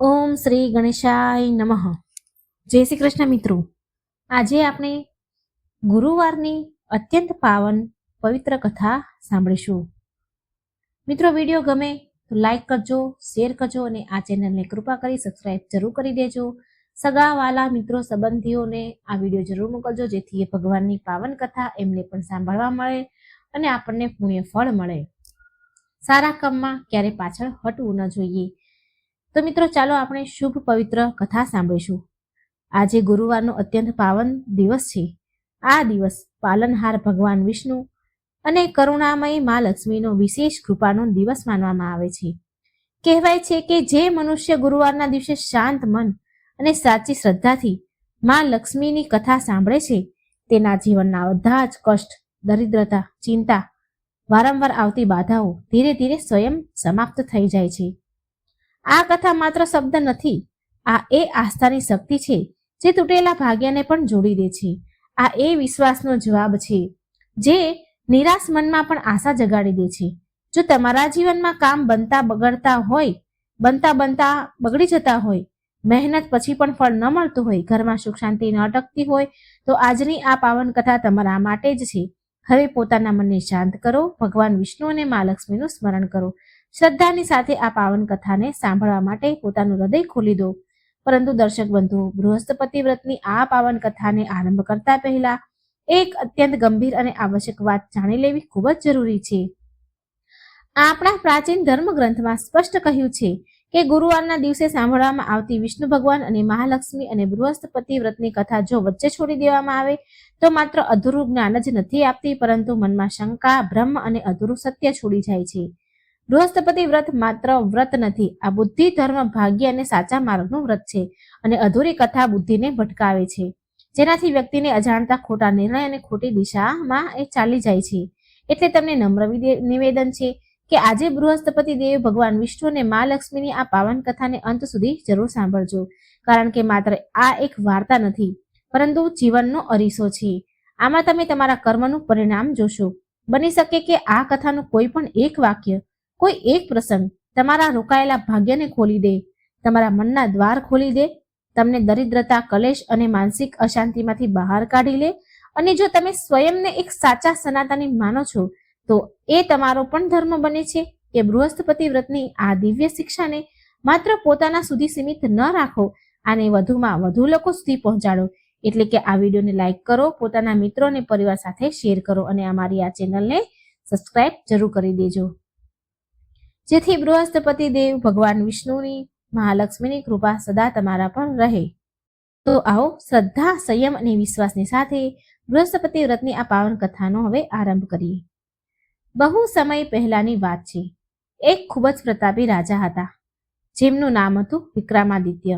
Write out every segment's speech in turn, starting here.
ઓમ શ્રી ગણેશાય નમઃ. જય શ્રી કૃષ્ણ મિત્રો. આજે આપણે ગુરુવારની અત્યંત પાવન પવિત્ર કથા સાંભળીશું. મિત્રો, વિડીયો ગમે તો લાઈક કરજો, શેર કરજો અને આ ચેનલને કૃપા કરી સબસ્ક્રાઇબ જરૂર કરી દેજો. સગા વાલા મિત્રો સંબંધીઓને આ વિડીયો જરૂર મોકલજો, જેથી એ ભગવાનની પાવન કથા એમને પણ સાંભળવા મળે અને આપણને પુણ્ય ફળ મળે. સારા કામમાં ક્યારે પાછળ હટવું ન જોઈએ. તો મિત્રો, ચાલો આપણે શુભ પવિત્ર કથા સાંભળીશું. આજે ગુરુવારનો અત્યંત પાવન દિવસ છે. આ દિવસ પાલનહાર ભગવાન વિષ્ણુ અને કરુણામયી મા લક્ષ્મીનો વિશેષ કૃપાનો દિવસ માનવામાં આવે છે. કહેવાય છે કે જે મનુષ્ય ગુરુવારના દિવસે શાંત મન અને સાચી શ્રદ્ધાથી મા લક્ષ્મીની કથા સાંભળે છે, તેના જીવનના બધા જ કષ્ટ, દરિદ્રતા, ચિંતા, વારંવાર આવતી બાધાઓ ધીરે ધીરે સ્વયં સમાપ્ત થઈ જાય છે. આ કથા માત્ર શબ્દ નથી, આ એ આસ્થાની શક્તિ છે જે તૂટેલા ભાગ્યને પણ જોડી દે છે. આ એ વિશ્વાસનો જવાબ છે જે નિરાશ મનમાં પણ આશા જગાડી દે છે. જો તમારા જીવનમાં કામ બનતા બગડી જતા હોય, મહેનત પછી પણ ફળ ન મળતું હોય, ઘરમાં સુખ શાંતિ ન અટકતી હોય, તો આજની આ પાવન કથા તમારા માટે જ છે. હવે પોતાના મનને શાંત કરો, ભગવાન વિષ્ણુ અને મા લક્ષ્મીનું સ્મરણ કરો. શ્રદ્ધાની સાથે આ પાવન કથાને સાંભળવા માટે પોતાનું હૃદય ખોલી દો. પરંતુ દર્શક બંધુ, બૃહસ્પતિ વ્રતની આ પાવન કથાને આરંભ કરતા પહેલા એક અત્યંત ગંભીર અને આવશ્યક વાત જાણી લેવી ખૂબ જ જરૂરી છે. આપણા પ્રાચીન ધર્મ ગ્રંથમાં સ્પષ્ટ કહ્યું છે કે ગુરુવારના દિવસે સાંભળવામાં આવતી વિષ્ણુ ભગવાન અને મહાલક્ષ્મી અને બૃહસ્પતિ વ્રતની કથા જો વચ્ચે છોડી દેવામાં આવે તો માત્ર અધૂરું જ્ઞાન જ નથી આપતી, પરંતુ મનમાં શંકા, ભ્રમ અને અધૂરું સત્ય છોડી જાય છે. બૃહસ્પતિ વ્રત માત્ર વ્રત નથી, આ બુદ્ધિ, ધર્મ, ભાગ્ય અને સાચા માર્ગનું વ્રત છે. અને અધૂરી કથા બુદ્ધિને ભટકાવે છે, જેનાથી વ્યક્તિને અજાણતા ખોટા નિર્ણય અને ખોટી દિશામાં એ ચાલી જાય છે. એટલે તમને નમ્ર નિવેદન છે કે આજે બૃહસ્પતિ દેવ, ભગવાન વિષ્ણુ અને મા લક્ષ્મીની આ પાવન કથાને અંત સુધી જરૂર સાંભળજો. કારણ કે માત્ર આ એક વાર્તા નથી, પરંતુ જીવનનો અરીસો છે. આમાં તમે તમારા કર્મનું પરિણામ જોશો. બની શકે કે આ કથાનું કોઈ પણ એક વાક્ય, કોઈ એક પ્રસંગ તમારા રોકાયેલા ભાગ્યને ખોલી દે, તમારા મનના દ્વાર ખોલી દે, તમને દરિદ્રતા, કલેશ અને માનસિક અશાંતિમાંથી બહાર કાઢી લે. અને જો તમે સ્વયંને એક સાચા સનાતની માનો છો, તો એ તમારો પણ ધર્મ બને છે કે બૃહસ્પતિ વ્રતની આ દિવ્ય શિક્ષાને માત્ર પોતાના સુધી સીમિત ન રાખો, આને વધુમાં વધુ લોકો સુધી પહોંચાડો. એટલે કે આ વિડીયોને લાઈક કરો, પોતાના મિત્રો અને પરિવાર સાથે શેર કરો અને અમારી આ ચેનલને સબસ્ક્રાઇબ જરૂર કરી દેજો, જેથી બૃહસ્પતિ દેવ, ભગવાન વિષ્ણુની, મહાલક્ષ્મીની કૃપા સદા તમારા પર રહે. તો આવો શ્રદ્ધા, સંયમ અને વિશ્વાસની સાથે બૃહસ્પતિ વ્રતની આ પાવન કથાનો હવે આરંભ કરીએ. બહુ સમય પહેલાની વાત છે. એક ખૂબ જ પ્રતાપી રાજા હતા, જેમનું નામ હતું વિક્રમાદિત્ય.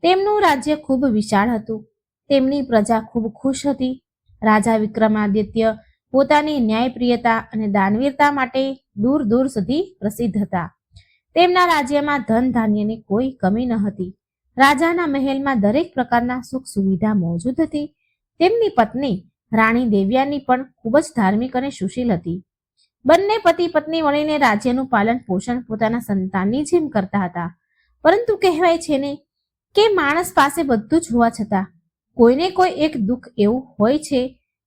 તેમનું રાજ્ય ખૂબ વિશાળ હતું. તેમની પ્રજા ખૂબ ખુશ હતી. રાજા વિક્રમાદિત્ય પોતાની ન્યાયપ્રિયતા અને દાનવીરતા માટે દૂર દૂર સુધી પ્રસિદ્ધ હતા. તેમના રાજ્યમાં ધન ધાન્યની કોઈ કમી ન હતી. રાજાના મહેલમાં દરેક પ્રકારના સુખ સુવિધા મોજૂદ હતી. તેમની પત્ની રાણી દેવ્યાની પણ ખૂબ જ ધાર્મિક અને સુશીલ હતી. બંને પતિ પત્ની મળીને રાજ્યનું પાલન પોષણ પોતાના સંતાનની જેમ કરતા હતા. પરંતુ કહેવાય છે ને કે માણસ પાસે બધું જ હોવા છતાં કોઈને કોઈ એક દુઃખ એવું હોય છે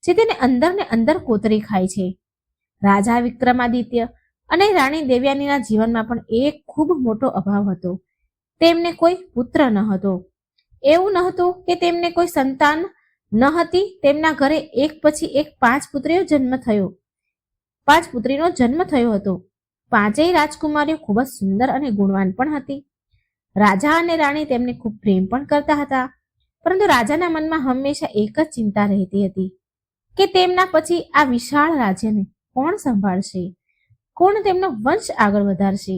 જે તેને અંદર ને અંદર કોતરી ખાય છે. રાજા વિક્રમાદિત્ય અને રાણી દેવ્યાનીના જીવનમાં પણ એક ખૂબ મોટો અભાવ હતો. તેમને કોઈ પુત્ર ન હતો. એવું ન હતું કે તેમને કોઈ સંતાન ન હતી. તેમના ઘરે એક પછી એક 5 પુત્રીનો જન્મ થયો હતો. 5 રાજકુમારીઓ ખૂબ જ સુંદર અને ગુણવાન પણ હતી. રાજા અને રાણી તેમને ખૂબ પ્રેમ પણ કરતા હતા. પરંતુ રાજાના મનમાં હંમેશા એક જ ચિંતા રહેતી હતી કે તેમના પછી આ વિશાળ રાજ્યને કોણ સંભાળશે, કોણ તેમનો વંશ આગળ વધારશે.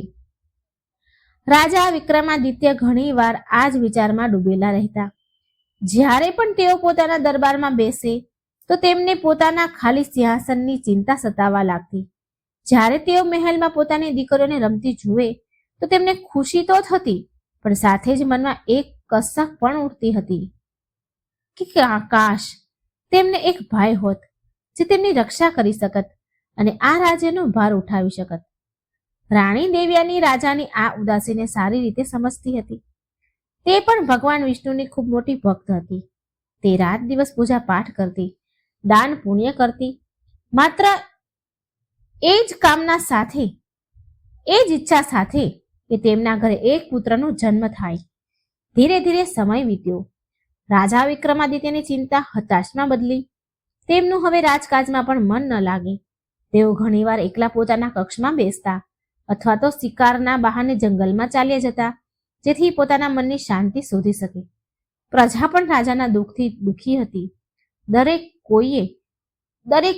રાજા વિક્રમાદિત્ય ઘણી વાર આ જ વિચારમાં ડૂબેલા રહેતા. જ્યારે પણ તેઓ પોતાના દરબારમાં બેસે તો તેમને પોતાના ખાલી સિંહાસનની ચિંતા સતાવવા લાગતી. જ્યારે તેઓ મહેલમાં પોતાની દીકરીઓને રમતી જુએ તો તેમને ખુશી તો થતી, પણ સાથે જ મનમાં એક કસક પણ ઉઠતી હતી કે કાશ તેમને એક ભાઈ હોત જે તેમની રક્ષા કરી શકત અને આ રાજ્યનો ભાર ઉઠાવી શકત. રાણી દેવ્યાની રાજાની આ ઉદાસીને સારી રીતે સમજતી હતી. તે પણ ભગવાન વિષ્ણુની ખૂબ મોટી ભક્ત હતી. તે રાત દિવસ પૂજા પાઠ કરતી, દાન પુણ્ય કરતી, માત્ર એ જ કામના સાથે, એ જ ઈચ્છા સાથે કે તેમના ઘરે એક પુત્રનો જન્મ થાય. ધીરે ધીરે સમય વીત્યો. રાજા વિક્રમાદિત્યની ચિંતા હતાશમાં બદલી. તેમનું હવે રાજકાજમાં પણ મન ન લાગે. તેઓ ઘણીવાર એકલા પોતાના કક્ષમાં બેસતા અથવા તો શિકારના બહાને જંગલમાં ચાલ્યા જતા, જેથી પોતાના મનની શાંતિ શોધી શકે. પ્રજા પણ રાજાના દુઃખથી દુઃખી હતી. દરેક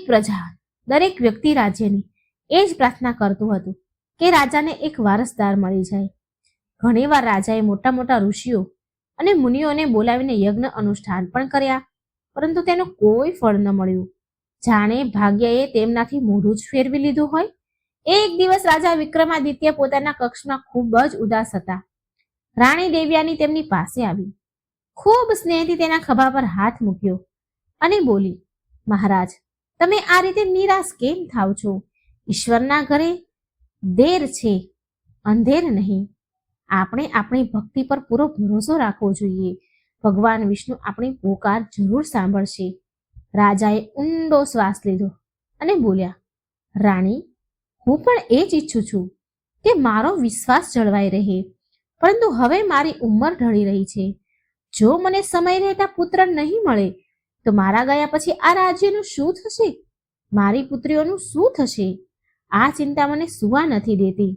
પ્રજા, દરેક વ્યક્તિ રાજ્યની એ જ પ્રાર્થના કરતું હતું કે રાજાને એક વારસદાર મળી જાય. ઘણીવાર રાજાએ મોટા મોટા ઋષિઓ અને મુનિઓને બોલાવીને યજ્ઞ અનુષ્ઠાન પણ કર્યા, પરંતુ તેનું કોઈ ફળ ન મળ્યું. જાણે ભાગ્યએ તેમનાથી મોઢું જ ફેરવી લીધું હોય. એક દિવસ રાજા વિક્રમાદિત્ય પોતાના કક્ષમાં ખૂબ જ ઉદાસ હતા. રાણી દેવ્યાની તેમની પાસે આવી, ખૂબ સ્નેહથી તેના ખભા પર હાથ મૂક્યો અને બોલી, મહારાજ, તમે આ રીતે નિરાશ કેમ થાવ છો? ઈશ્વરના ઘરે દેર છે, અંધેર નહીં. આપણે આપણી ભક્તિ પર પૂરો ભરોસો રાખવો જોઈએ. ભગવાન વિષ્ણુ આપણી પોકાર જરૂર સાંભળશે. રાજાએ ઊંડો શ્વાસ લીધો અને બોલ્યા, રાણી, હું પણ એ જ ઈચ્છું છું કે મારો વિશ્વાસ જળવાઈ રહે, પરંતુ હવે મારી ઉંમર ઢળી રહી છે. જો મને સમય રહેતા પુત્ર નહીં મળે તો મારા ગયા પછી આ રાજ્યનું શું થશે? મારી પુત્રીઓનું શું થશે? આ ચિંતા મને સુવા નથી દેતી.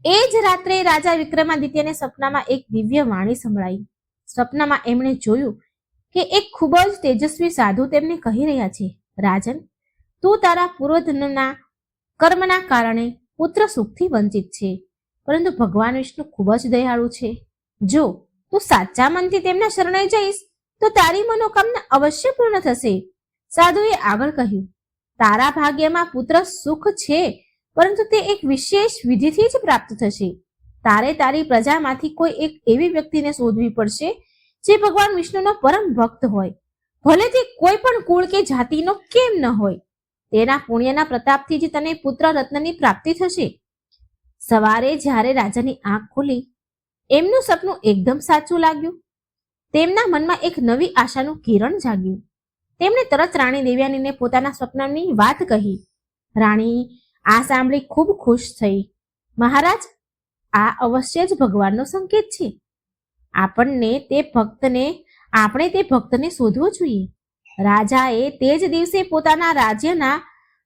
એ જ રાત્રે રાજા વિક્રમાદિત્યને સપનામાં એક દિવ્ય વાણી સંભળાઈ. સપનામાં એમણે જોયું કે એક ખૂબ જ તેજસ્વી સાધુ તેમને કહી રહ્યા છે, રાજન, તું તારા પૂર્વજન્મના કર્મના કારણે પુત્ર સુખથી વંચિત છે, પરંતુ ભગવાન વિષ્ણુ ખૂબ જ દયાળુ છે. જો તું સાચા મનથી તેમના શરણે જઈશ તો તારી મનોકામના અવશ્ય પૂર્ણ થશે. સાધુએ આગળ કહ્યું, તારા ભાગ્યમાં પુત્ર સુખ છે, પરંતુ તે એક વિશેષ વિધિથી જ પ્રાપ્ત થશે. તારે તારી પ્રજામાંથી કોઈ એક એવી વ્યક્તિને શોધવી પડશે જે ભગવાન વિષ્ણુનો પરમ ભક્ત હોય, ભલે તે કોઈ પણ કુળ કે જાતિનો કેમ ન હોય. તેના પુણ્યના પ્રતાપથી જ તને પુત્ર રત્નની પ્રાપ્તિ થશે. સવારે જ્યારે રાજાની આંખ ખુલી, એમનું સપનું એકદમ સાચું લાગ્યું. તેમના મનમાં એક નવી આશાનું કિરણ જાગ્યું. તેમણે તરત રાણી દેવ્યાનીને પોતાના સ્વપ્નની વાત કહી. રાણી આ સાંભળી ખૂબ ખુશ થઈ. મહારાજ, આ અવશ્ય જ ભગવાનનો સંકેત છે. આપણે તે ભક્તને શોધવો જોઈએ. રાજાએ તે જ દિવસે પોતાના રાજ્યના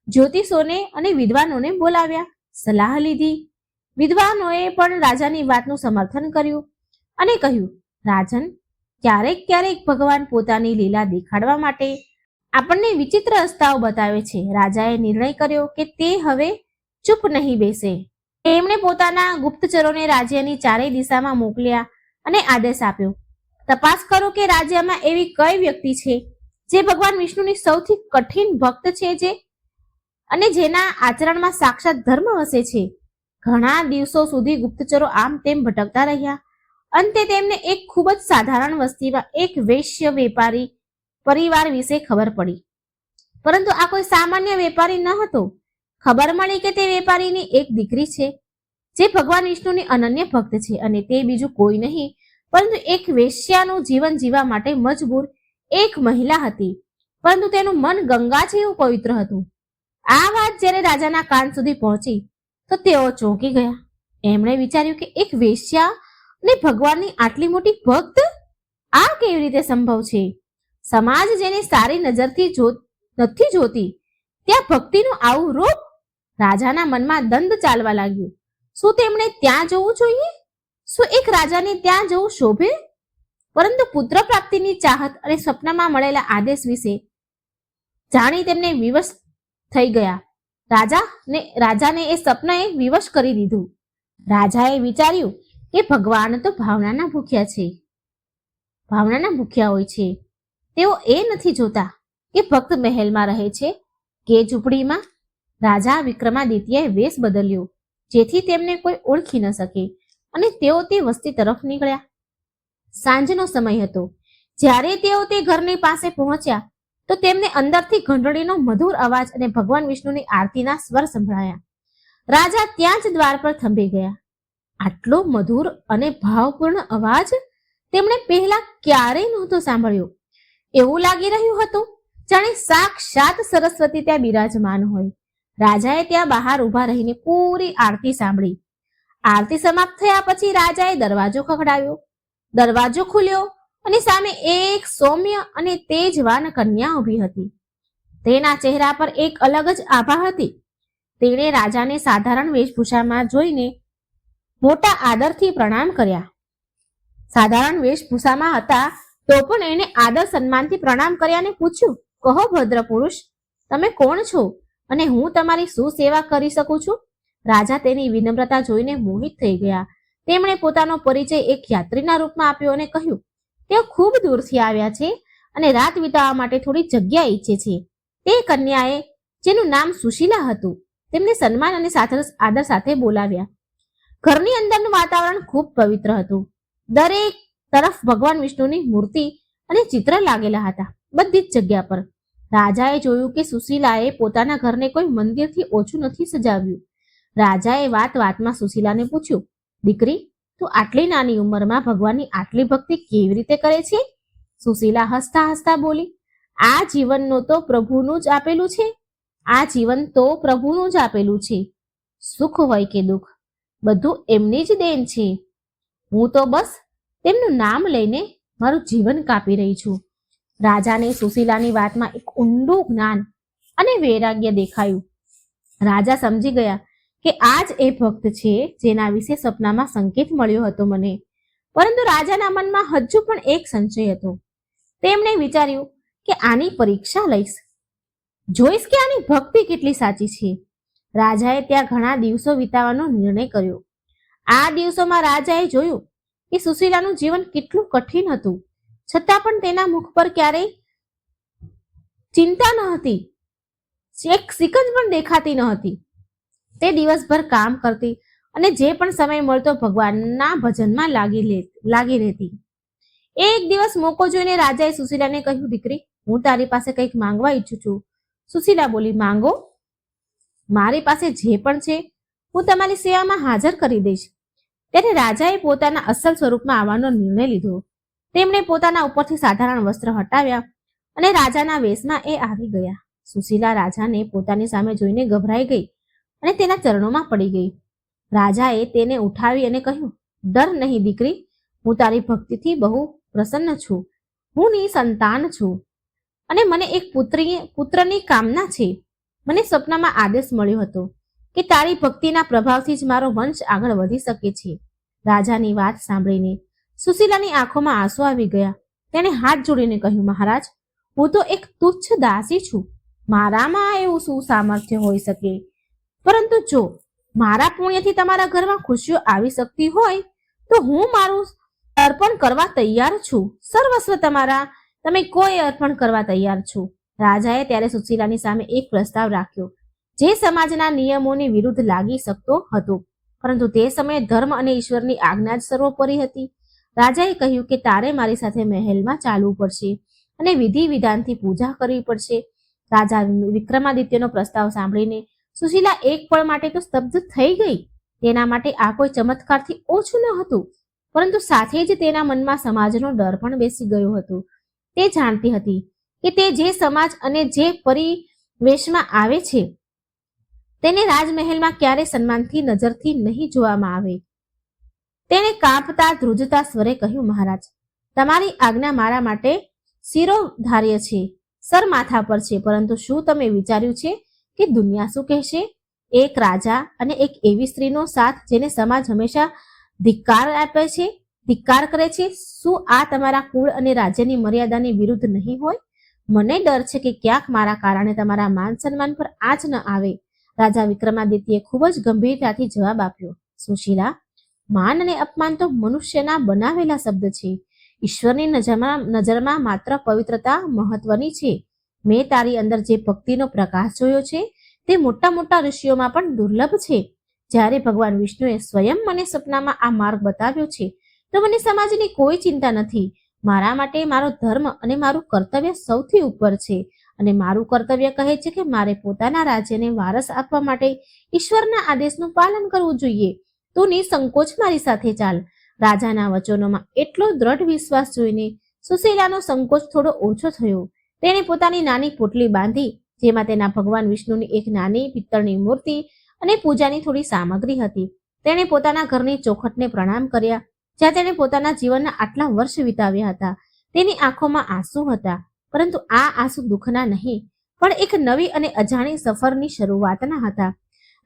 જ્યોતિષોને અને વિદ્વાનોને બોલાવ્યા, સલાહ લીધી. વિદ્વાનોએ પણ રાજાની વાતનું સમર્થન કર્યું અને કહ્યું, રાજન, ક્યારેક ક્યારેક ભગવાન પોતાની લીલા દેખાડવા માટે આપણને વિચિત્ર રસ્તાઓ બતાવે છે. રાજાએ નિર્ણય કર્યો કે તે હવે ચૂપ નહીં બેસે. તેમણે પોતાના ગુપ્તચરોને રાજ્યની ચારેય દિશામાં મોકલ્યા અને આદેશ આપ્યો, તપાસ કરો કે રાજ્યમાં એવી કઈ વ્યક્તિ છે જે ભગવાન વિષ્ણુની સૌથી કઠિન ભક્ત છે અને જેના આચરણમાં સાક્ષાત ધર્મ વસે છે. ઘણા દિવસો સુધી ગુપ્તચરો આમ તેમ ભટકતા રહ્યા. અંતે તેમને એક ખૂબ જ સાધારણ વસ્તીમાં એક વૈશ્ય વેપારી પરિવાર વિશે ખબર પડી, પરંતુ આ કોઈ સામાન્ય વેપારી ન હતો. ખબર મળી કે તે વેપારીની એક દીકરી છે જે ભગવાન વિષ્ણુની અનન્ય ભક્ત છે, અને તે બીજું કોઈ નહીં પરંતુ એક વેશ્યાનું જીવન જીવવા માટે મજબૂર એક મહિલા હતી, પરંતુ તેનું મન ગંગા જેવું પવિત્ર હતું. આ વાત જ્યારે રાજાના કાન સુધી પહોંચી તો તેઓ ચોંકી ગયા. એમણે વિચાર્યું કે એક વેશ્યા ને ભગવાનની આટલી મોટી ભક્ત, આ કેવી રીતે સંભવ છે? સમાજ જેને સારી નજરથી નથી જોતી ત્યાં ભક્તિનું આવું રૂપ? રાજાના મનમાં દંડ ચાલવા લાગ્યું. શું તેમણે ત્યાં જવું જોઈએ? શું એક રાજાને ત્યાં જવું શોભે? પરંતુ પુત્ર પ્રાપ્તિની ચાહત અને સ્વપ્નમાં મળેલા આદેશ વિશે જાણી તેમને વિવશ થઈ ગયા. રાજાને એ સપનાએ વિવશ કરી દીધું. રાજાએ વિચાર્યું કે ભગવાન તો ભાવનાના ભૂખ્યા હોય છે. તેઓ એ નથી જોતા કે ભક્ત મહેલમાં રહે છે કે ઝૂંપડીમાં. રાજા વિક્રમાદિત્યએ વેશ બદલ્યો જેથી તેમને કોઈ ઓળખી ન શકે અને તેઓ તે વસ્તી તરફ નીકળ્યા. સાંજનો સમય હતો. જ્યારે તેઓ તે ઘરની પાસે પહોંચ્યા તો તેમને અંદરથી ઘંટડીનો મધુર અવાજ અને ભગવાન વિષ્ણુની આરતીના સ્વર સંભળાયા. રાજા ત્યાં જ દ્વાર પર થંભી ગયા. આટલો મધુર અને ભાવપૂર્ણ અવાજ તેમણે પહેલા ક્યારેય નહોતો સાંભળ્યો. એવું લાગી રહ્યું હતું જાણે સાક્ષાત સરસ્વતી ત્યાં બિરાજમાન હોય. રાજાએ ત્યાં બહાર ઊભા રહીને પૂરી આરતી સાંભળી. આરતી સમાપ્ત થયા પછી રાજાએ દરવાજો ખખડાવ્યો. દરવાજો ખુલ્યો અને સામે એક સૌમ્ય અને તેજવાન કન્યા ઊભી હતી. તેના ચહેરા પર એક અલગ જ આભા હતી. તેણે રાજાને સાધારણ વેશભૂષામાં જોઈને મોટા આદરથી પ્રણામ કર્યા. સાધારણ વેશભૂષામાં હતા તો પણ એને આદર સન્માનથી પ્રણામ કર્યા અને પૂછ્યું, કહો ભદ્ર પુરુષ, તમે કોણ છો અને હું તમારી શું સેવા કરી શકું છું? રાજા તેની વિનમ્રતા જોઈને મોહિત થઈ ગયા. તેમણે પોતાનો પરિચય એક યાત્રીના રૂપમાં આપ્યો અને કહ્યું, તેઓ ખૂબ દૂરથી આવ્યા છે અને રાત વિતાવવા માટે થોડી જગ્યા ઈચ્છે છે. તે કન્યાએ, જેનું નામ સુશીલા હતું, તેમને સન્માન અને આદર સાથે બોલાવ્યા. ઘરની અંદરનું વાતાવરણ ખૂબ પવિત્ર હતું. દરેક તરફ ભગવાન વિષ્ણુની મૂર્તિ અને ચિત્ર લાગેલા હતા, બધી જ જગ્યા પર. રાજાએ જોયું કે સુશીલાએ પોતાના ઘરને કોઈ મંદિરથી ઓછું નથી સજાવ્યું. રાજાએ વાતમાં સુશીલાને પૂછ્યું, દીકરી, તું આટલી નાની ઉંમરમાં ભગવાનની આટલી ભક્તિ કેવી રીતે કરે છે? સુશીલા હસતા હસતા બોલી, આ જીવનનો તો પ્રભુનું જ આપેલું છે. આ જીવન તો પ્રભુનું જ આપેલું છે. સુખ હોય કે દુઃખ, બધું એમની જ દેન છે. હું તો બસ તેમનું નામ લઈને મારું જીવન કાપી રહી છું. રાજાને સુશીલાની વાતમાં એક ઊંડું જ્ઞાન અને વૈરાગ્ય દેખાયું. રાજા સમજી ગયા કે આ જ એ ભક્ત છે જેના વિશે સપનામાં સંકેત મળ્યો હતો મને. પરંતુ રાજાના મનમાં હજુ પણ એક સંશય હતો. તેમણે વિચાર્યું કે આની પરીક્ષા લઈશ, જોઈશ કે આની ભક્તિ કેટલી સાચી છે. રાજાએ ત્યાં ઘણા દિવસો વિતાવવાનો નિર્ણય કર્યો. આ દિવસોમાં રાજાએ જોયું કે સુશીલાનું જીવન કેટલું કઠિન હતું, છતાં પણ તેના મુખ પર ક્યારેય ચિંતા ન હતી, એક સિકંજ પણ દેખાતી ન હતી. તે દિવસભર કામ કરતી અને જે પણ સમય મળતો ભગવાનના ભજનમાં લાગી રહેતી. એક દિવસ મોકો જોઈને રાજાએ સુશીલાને કહ્યું, દીકરી, હું તારી પાસે કંઈક માંગવા ઈચ્છું છું. સુશીલા બોલી, માંગો. મારી પાસે જે પણ છે હું તમારી સેવામાં હાજર કરી દઈશ. ત્યારે રાજાએ પોતાના અસલ સ્વરૂપમાં આવવાનો નિર્ણય લીધો. તેમણે પોતાના ઉપરથી સાધારણ વસ્ત્ર હટાવ્યા અને રાજાના વેશમાં એ આવી ગયા. સુશીલા રાજાને પોતાની સામે જોઈને ગભરાઈ ગઈ અને તેના ચરણોમાં પડી ગઈ. રાજાએ તેને ઉઠાવી અને કહ્યું, ડર નહીં દીકરી, હું તારી ભક્તિથી બહુ પ્રસન્ન છું. હું નિસંતાન છું અને મને એક પુત્રની કામના છે. મને સપનામાં આદેશ મળ્યો હતો કે તારી ભક્તિના પ્રભાવથી જ મારો વંશ આગળ વધી શકે છે. રાજાની વાત સાંભળીને સુશીલાની આંખોમાં આંસુ આવી ગયા. તેણે હાથ જોડીને કહ્યું, મહારાજ, હું તો એક તુચ્છ દાસી છું. મારામાં એવું શું સામર્થ્ય હોઈ શકે? પરંતુ જો મારા પુણ્યથી તમારા ઘરમાં ખુશીઓ આવી શકતી હોય તો હું મારું અર્પણ કરવા તૈયાર છું. સર્વસ્વ તમે કોઈ અર્પણ કરવા તૈયાર છું. રાજાએ ત્યારે સુશીલાની સામે એક પ્રસ્તાવ રાખ્યો, જે સમાજના નિયમોની વિરુદ્ધ લાગી શકતો હતો, પરંતુ તે સમયે ધર્મ અને ઈશ્વરની આજ્ઞા જ સર્વોપરી હતી. રાજાએ કહ્યું કે તારે મારી સાથે મહેલમાં ચાલવું પડશે અને વિધિ વિધાનથી પૂજા કરવી પડશે. રાજા વિક્રમાદિત્યનો પ્રસ્તાવ સાંભળીને સુશીલા એક પળ માટે તો સ્તબ્ધ થઈ ગઈ. તેના માટે આ કોઈ ચમત્કારથી ઓછું ન હતું, પરંતુ સાથે જ તેના મનમાં સમાજનો ડર પણ બેસી ગયો હતો. તે જાણતી હતી કે તે જે સમાજ અને જે પરિવેશમાં આવે છે તેને રાજમહેલમાં ક્યારે સન્માનથી નજરથી નહીં જોવામાં આવે. તેણે કાંપતા ધ્રુજતા સ્વરે કહ્યું, મહારાજ, તમારી આજ્ઞા મારા માટે શિરોધાર્ય છે, સર માથા પર છે, પરંતુ શું તમે વિચાર્યું છે કે દુનિયા શું કહેશે? એક રાજા અને એક એવી સ્ત્રીનો સાથ જેને સમાજ હંમેશા ધિક્કાર કરે છે, શું આ તમારા કુળ અને રાજ્યની મર્યાદાની વિરુદ્ધ નહીં હોય? મને ડર છે કે ક્યાંક મારા કારણે તમારા માન સન્માન પર આંચ ન આવે. રાજા વિક્રમાદિત્યએ ખૂબ જ ગંભીરતાથી જવાબ આપ્યો, સુશીલા, માન અને અપમાન તો મનુષ્યના બનાવેલા શબ્દ છે. ઈશ્વરની નજરમાં માત્ર પવિત્રતા મહત્વની છે. મેં તારી અંદર જે ભક્તિનો પ્રકાશ જોયો છે તે મોટા મોટા ઋષિઓમાં પણ દુર્લભ છે. જ્યારે ભગવાન વિષ્ણુએ સ્વયં મને સપનામાં આ માર્ગ બતાવ્યો છે તો મને સમાજની કોઈ ચિંતા નથી. મારા માટે મારો ધર્મ અને મારું કર્તવ્ય સૌથી ઉપર છે અને મારું કર્તવ્ય કહે છે કે મારે પોતાના રાજ્યને વારસ આપવા માટે ઈશ્વરના આદેશનું પાલન કરવું જોઈએ. તું નિસંકોચ મારી સાથે ચાલ. રાજાના વચનોમાં એટલો દ્રઢ વિશ્વાસ જોઈને સુશીલાનો સંકોચ થોડો ઓછો થયો. તેણે પોતાની નાની પોટલી બાંધી, જેમાં તેના ભગવાન વિષ્ણુની એક નાની પિત્તળની મૂર્તિ અને પૂજાની થોડી સામગ્રી હતી. તેણે પોતાના ઘરની ચોખટને પ્રણામ કર્યા, જ્યાં તેણે પોતાના જીવનના આટલા વર્ષ વિતાવ્યા હતા. તેની આંખોમાં આંસુ હતા, પરંતુ આ આંસુ દુઃખના નહીં, પણ એક નવી અને અજાણી સફરની શરૂઆતના હતા.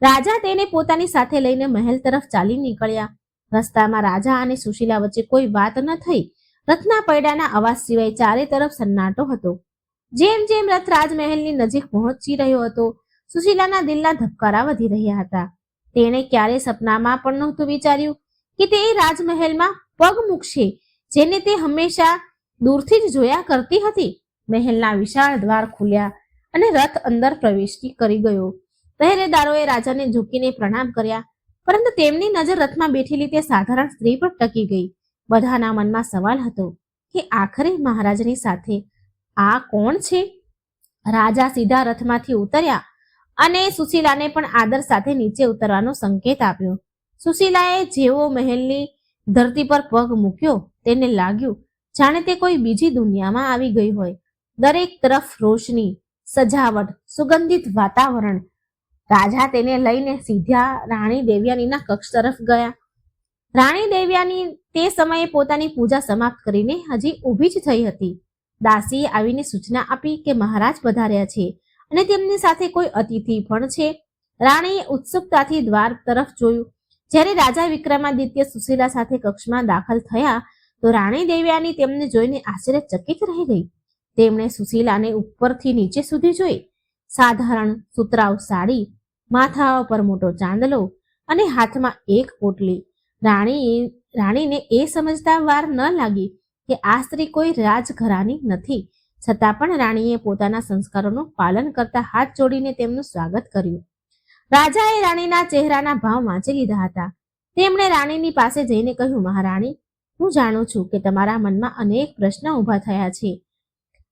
રાજા તેને પોતાની સાથે લઈને મહેલ તરફ ચાલી નીકળ્યા. રસ્તામાં રાજા અને સુશીલા વચ્ચે કોઈ વાત ન થઈ. રથના પૈડાના અવાજ સિવાય ચારે તરફ સન્નાટો હતો. જેમ જેમ રથ રાજમહેલની નજીક પહોંચી રહ્યો હતો, સુશીલાના દિલના ધબકારા વધી રહ્યા હતા. તેણે ક્યારે સપનામાં પણ નહોતું વિચાર્યું કે તે રાજમહેલમાં પગ મૂકશે, જેને તે હંમેશા દૂરથી જ જોયા કરતી હતી. મહેલના વિશાળ દ્વાર ખુલ્યા અને રથ અંદર પ્રવેશ કરી ગયો. પહેરેદારોએ રાજાને ઝૂકીને પ્રણામ કર્યા, પરંતુ તેમની નજર રથમાં બેઠેલી તે સાધારણ સ્ત્રી પર ટકી ગઈ. બધાના મનમાં સવાલ હતો કે આખરે મહારાજની સાથે આ કોણ છે? રાજા સીધા રથમાંથી ઉતર્યા અને સુશીલાને પણ આદર સાથે નીચે ઉતરવાનો સંકેત આપ્યો. સુશીલાએ જેવો મહેલની ધરતી પર પગ મૂક્યો, તેને લાગ્યું જાણે તે કોઈ બીજી દુનિયામાં આવી ગઈ હોય. દરેક તરફ રોશની, સજાવટ, સુગંધિત વાતાવરણ. રાજા તેને લઈને સીધા રાણી દેવયાનીના કક્ષ તરફ ગયા. રાણી દેવયાની તે સમયે પોતાની પૂજા સમાપ્ત કરીને હજી ઊભી જ થઈ હતી. દાસીએ આવીને સૂચના આપી કે મહારાજ પધાર્યા છે અને તેમની સાથે કોઈ અતિથિ પણ છે. રાણીએ ઉત્સુકતાથી દ્વાર તરફ જોયું. જ્યારે રાજા વિક્રમાદિત્ય સુશીલા સાથે કક્ષમાં દાખલ થયા તો રાણી દેવયાની તેમને જોઈને આશ્ચર્યચકિત રહી ગઈ. તેમણે સુશીલાને ઉપરથી નીચે સુધી જોઈ. સાધારણ સુતરાઉ સાડી, માથા પર મોટો ચાંદલો અને હાથમાં એક પોટલી. રાણીને એ સમજતા વાર ન લાગી કે આ સ્ત્રી કોઈ રાજઘરાની નથી. છતાં પણ રાણીએ પોતાના સંસ્કારોનું પાલન કરતા હાથ જોડીને તેમનું સ્વાગત કર્યું. રાજાએ રાણીના ચહેરાના ભાવ વાંચી લીધા હતા. તેમણે રાણીની પાસે જઈને કહ્યું, મહારાણી, હું જાણું છું કે તમારા મનમાં અનેક પ્રશ્ન ઊભા થયા છે.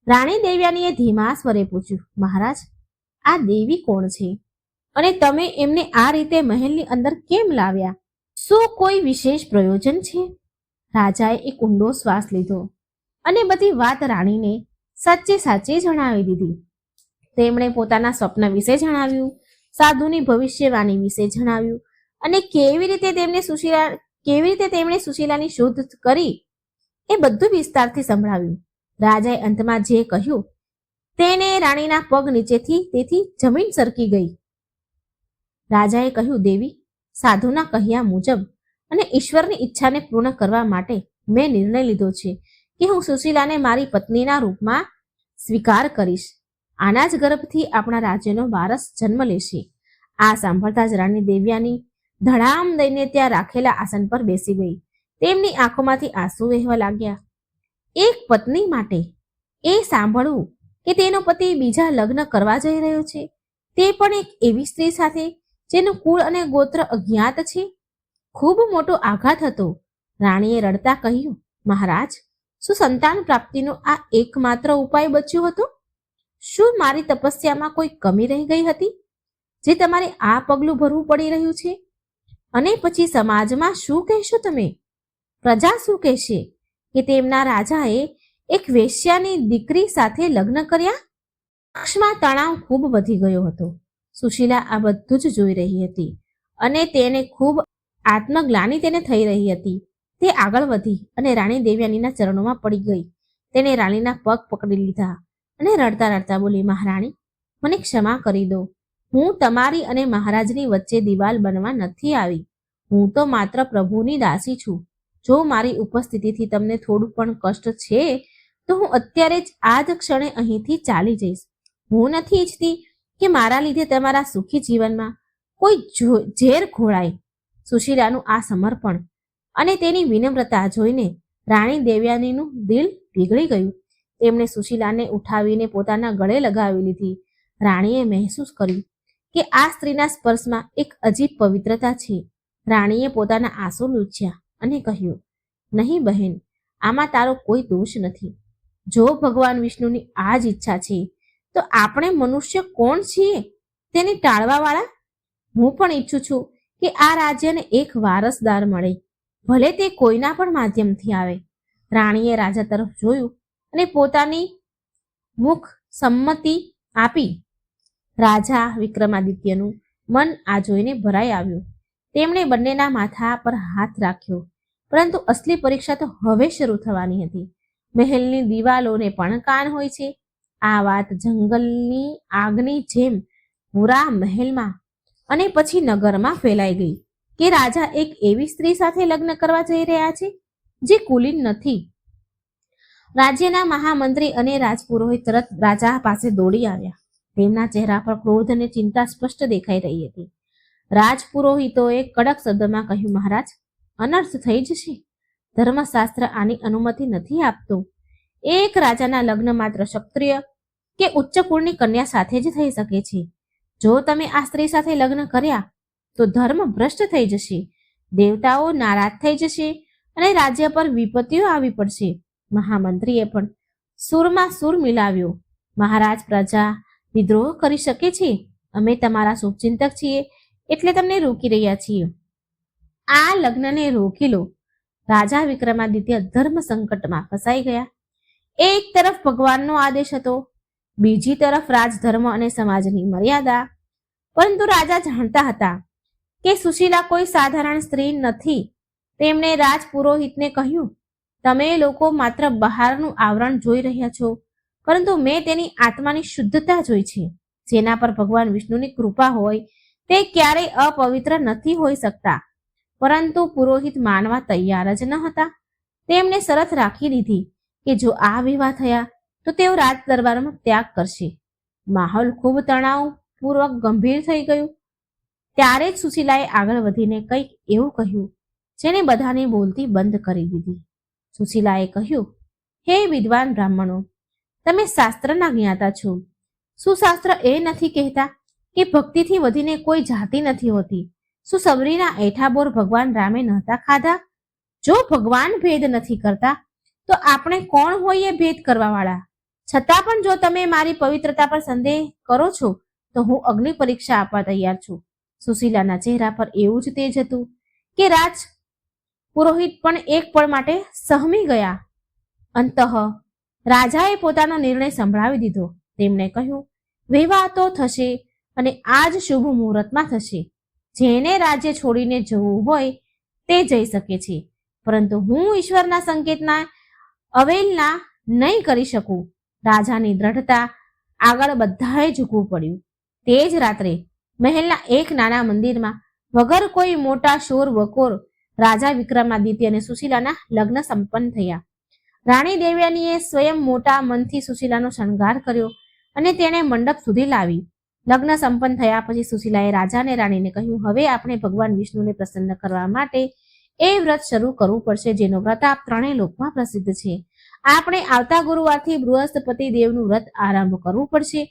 રાણી દેવયાનીએ ધીમા સ્વરે પૂછ્યું, મહારાજ, આ દેવી કોણ છે અને તમે એમને આ રીતે મહેલની અંદર કેમ લાવ્યા? શું કોઈ વિશેષ પ્રયોજન છે? રાજાએ એક ઊંડો શ્વાસ લીધો અને બધી વાત રાણીને સાચે જણાવી દીધી. તેમણે પોતાના સ્વપ્ન વિશે જણાવ્યું, સાધુની ભવિષ્યવાણી વિશે જણાવ્યું અને કેવી રીતે તેમણે સુશીલાની શોધ કરી એ બધું વિસ્તારથી સંભળાવ્યું. રાજાએ અંતમાં જે કહ્યું તેને રાણીના પગ નીચેથી તેથી જમીન સરકી ગઈ. રાજાએ કહ્યું, દેવી, સાધુના કહ્યા મુજબ અને ઈશ્વરની ઈચ્છાને પૂર્ણ કરવા માટે મેં નિર્ણય લીધો છે કે હું સુશીલાને મારી પત્નીના રૂપમાં સ્વીકાર કરીશ. આના જ ગર્ભથી આપણા રાજ્યનો વારસ જન્મ લેશે. આ સાંભળતા જ રાણી દેવયાની ધડામ દઈને ત્યાં રાખેલા આસન પર બેસી ગઈ. તેમની આંખોમાંથી આંસુ વહેવા લાગ્યા. એક પત્ની માટે એ સાંભળવું કે તેનો પતિ બીજા લગ્ન કરવા જઈ રહ્યો છે, તે પણ એક એવી સ્ત્રી સાથે જેનું કુળ અને ગોત્ર અજ્ઞાત છે, ખૂબ મોટો આઘાત હતો. રાણીએ રડતા કહ્યું, મહારાજ, શું સંતાન પ્રાપ્તિનો આ એકમાત્ર ઉપાય બચ્યો હતો? શું મારી તપસ્યામાં કોઈ કમી રહી ગઈ હતી જે તમારે આ પગલું ભરવું પડી રહ્યું છે? અને પછી સમાજમાં શું કહેશો તમે? પ્રજા શું કહેશે કે તેમના રાજાએ એક વેશ્યાની દીકરી સાથે લગ્ન કર્યા? પક્ષમાં તણાવ ખૂબ વધી ગયો હતો. સુશીલા આ બધું જ જોઈ રહી હતી અને તેને ખૂબ આત્મગ્લાનિ તેને થઈ રહી હતી. તે આગળ વધી અને રાણી દેવયાનીના ચરણોમાં પડી ગઈ. તેને રાણીના પગ પકડી લીધા અને રડતા રડતા બોલી, મહારાણી, મને ક્ષમા કરી દો. હું તમારી અને મહારાજની વચ્ચે દિવાલ બનવા નથી આવી. હું તો માત્ર પ્રભુની દાસી છું. જો મારી ઉપસ્થિતિથી તમને થોડું પણ કષ્ટ છે તો હું અત્યારે જ આ જ ક્ષણે અહીંથી ચાલી જઈશ. હું નથી ઈચ્છતી કે મારા લીધે તમારા સુખી જીવનમાં કોઈ ઝેર ઘોળાય. સુશીલાનું આ સમર્પણ અને તેની વિનમ્રતા જોઈને રાણી દેવયાનીનું દિલ પીગળી ગયું. તેમણે સુશીલાને ઉઠાવીને પોતાના ગળે લગાવી લીધી. રાણીએ મહેસૂસ કર્યું કે આ સ્ત્રીના સ્પર્શમાં એક અજીબ પવિત્રતા છે. રાણીએ પોતાના આંસુ લૂછ્યા અને કહ્યું, નહીં બહેન, આમાં તારો કોઈ દોષ નથી. જો ભગવાન વિષ્ણુની આ જ ઈચ્છા છે તો આપણે મનુષ્ય કોણ છીએ તેને ટાળવા વાળા? હું પણ ઈચ્છું છું કે આ રાજ્યને એક વારસદાર મળે, ભલે તે કોઈના પણ માધ્યમથી આવે. રાણીએ રાજા તરફ જોયું અને પોતાની મુખ સંમતિ આપી. રાજા વિક્રમાદિત્યનું મન આ જોઈને ભરાઈ આવ્યું. તેમણે બંનેના માથા પર હાથ રાખ્યો. પરંતુ અસલી પરીક્ષા તો હવે શરૂ થવાની હતી. મહેલની દિવાલોને પણ કાન હોય છે. આ વાત જંગલની આગની જેમ પૂરા મહેલમાં અને પછી નગરમાં ફેલાઈ ગઈ કે રાજા એક એવી સ્ત્રી સાથે લગ્ન કરવા જઈ રહ્યા છે જે કુલીન નથી. રાજ્યના મહામંત્રી અને રાજપુરોહિત તરત રાજા પાસે દોડી આવ્યા. તેમના ચહેરા પર ક્રોધ અને ચિંતા સ્પષ્ટ દેખાઈ રહી હતી. રાજપુરોહિતોએ કડક શબ્દમાં કહ્યું, મહારાજ, અનર્થ થઈ જશે. ધર્મશાસ્ત્ર આની અનુમતિ નથી આપતું. એક રાજાના લગ્ન માત્ર ક્ષત્રિય કે ઉચ્ચ કુળની કન્યા સાથે જ થઈ શકે છે. જો તમે આ સ્ત્રી સાથે લગ્ન કર્યા તો ધર્મ ભ્રષ્ટ થઈ જશે, દેવતાઓ નારાજ થઈ જશે અને રાજ્ય પર વિપત્તિઓ આવી પડશે. મહામંત્રીએ પણ સૂરમાં સૂર મિલાવ્યો. મહારાજ, પ્રજા વિદ્રોહ કરી શકે છે. અમે તમારા શુભચિંતક છીએ એટલે તમને રોકી રહ્યા છીએ. આ લગ્નને રોકી લો. રાજા વિક્રમાદિત્ય ધર્મ સંકટમાં ફસાઈ ગયા. એક તરફ ભગવાનનો આદેશ હતો, બીજી તરફ રાજધર્મ અને સમાજની મર્યાદા. પરંતુ રાજા જાણતા હતા કે સુશીલા કોઈ સાધારણ સ્ત્રી નથી. તેમણે રાજપુરોહિતને કહ્યું, તમે લોકો માત્ર બહારનું આવરણ જોઈ રહ્યા છો, પરંતુ મેં તેની આત્માની શુદ્ધતા જોઈ છે. જેના પર ભગવાન વિષ્ણુની કૃપા હોય તે ક્યારેય અપવિત્ર નથી હોઈ શકતા. પરંતુ પુરોહિત માનવા તૈયાર જ ન હતા. તેમણે શરત રાખી દીધી કે જો આ વિવાહ થયા તો તેઓ રાજ દરબારમાં ત્યાગ કરશે. માહોલ ખૂબ તણાવપૂર્વક ગંભીર થઈ ગયું. ત્યારે જ સુશીલાએ આગળ વધીને કંઈક એવું કહ્યું જેને બધાને બોલતી બંધ કરી દીધી. સુશીલાએ કહ્યું, હે વિદ્વાન બ્રાહ્મણો, તમે શાસ્ત્રના જ્ઞાતા છો. શું શાસ્ત્ર એ નથી કહેતા કે ભક્તિથી વધીને કોઈ જાતિ નથી હોતી? શું સબરીના એઠાબોર ભગવાન રામે નહોતા ખાધા? જો ભગવાન ભેદ નથી કરતા તો આપણે કોણ હોઈએ ભેદ કરવા વાળા? છતાં પણ જો તમે મારી પવિત્રતા પર સંદેહ કરો છો તો હું અગ્નિ પરીક્ષા આપવા તૈયાર છું. સુશીલાના ચહેરા પર એવું જ તેજ હતું કે રાજ પુરોહિત પણ એક પળ માટે સહમી ગયા. અંતઃ રાજાએ પોતાનો નિર્ણય સંભળાવી દીધો. તેમણે કહ્યું, વિવાહ તો થશે અને આજ શુભ મુહૂર્તમાં થશે. જેને રાજ્ય છોડીને જવું હોય તે જઈ શકે છે, પરંતુ હું ઈશ્વરના સંકેતના અવહેલના નહીં કરી શકું. રાજાની દ્રઢતા આગળ બધાએ ઝૂકવું પડ્યું. તે જ રાત્રે મહેલના એક નાના મંદિરમાં વગર કોઈ મોટા શોર વકોર રાજા વિક્રમાદિત્ય અને સુશીલાના લગ્ન સંપન્ન થયા. રાણી દેવયાનીએ સ્વયં મોટા મનથી સુશીલાનો શણગાર કર્યો અને તેણે મંડપ સુધી લાવી. લગ્ન સંપન્ન થયા પછી સુશીલાએ રાજા અને રાણીને કહ્યું, હવે આપણે ભગવાન વિષ્ણુને પ્રસન્ન કરવા માટે એ વ્રત શરૂ કરવું પડશે જેનો પ્રતાપ ત્રણેય લોકમાં પ્રસિદ્ધ છે. આપણે આવતા ગુરુવારથી બૃહસ્પતિ દેવનું વ્રત આરંભ કરવું પડશે.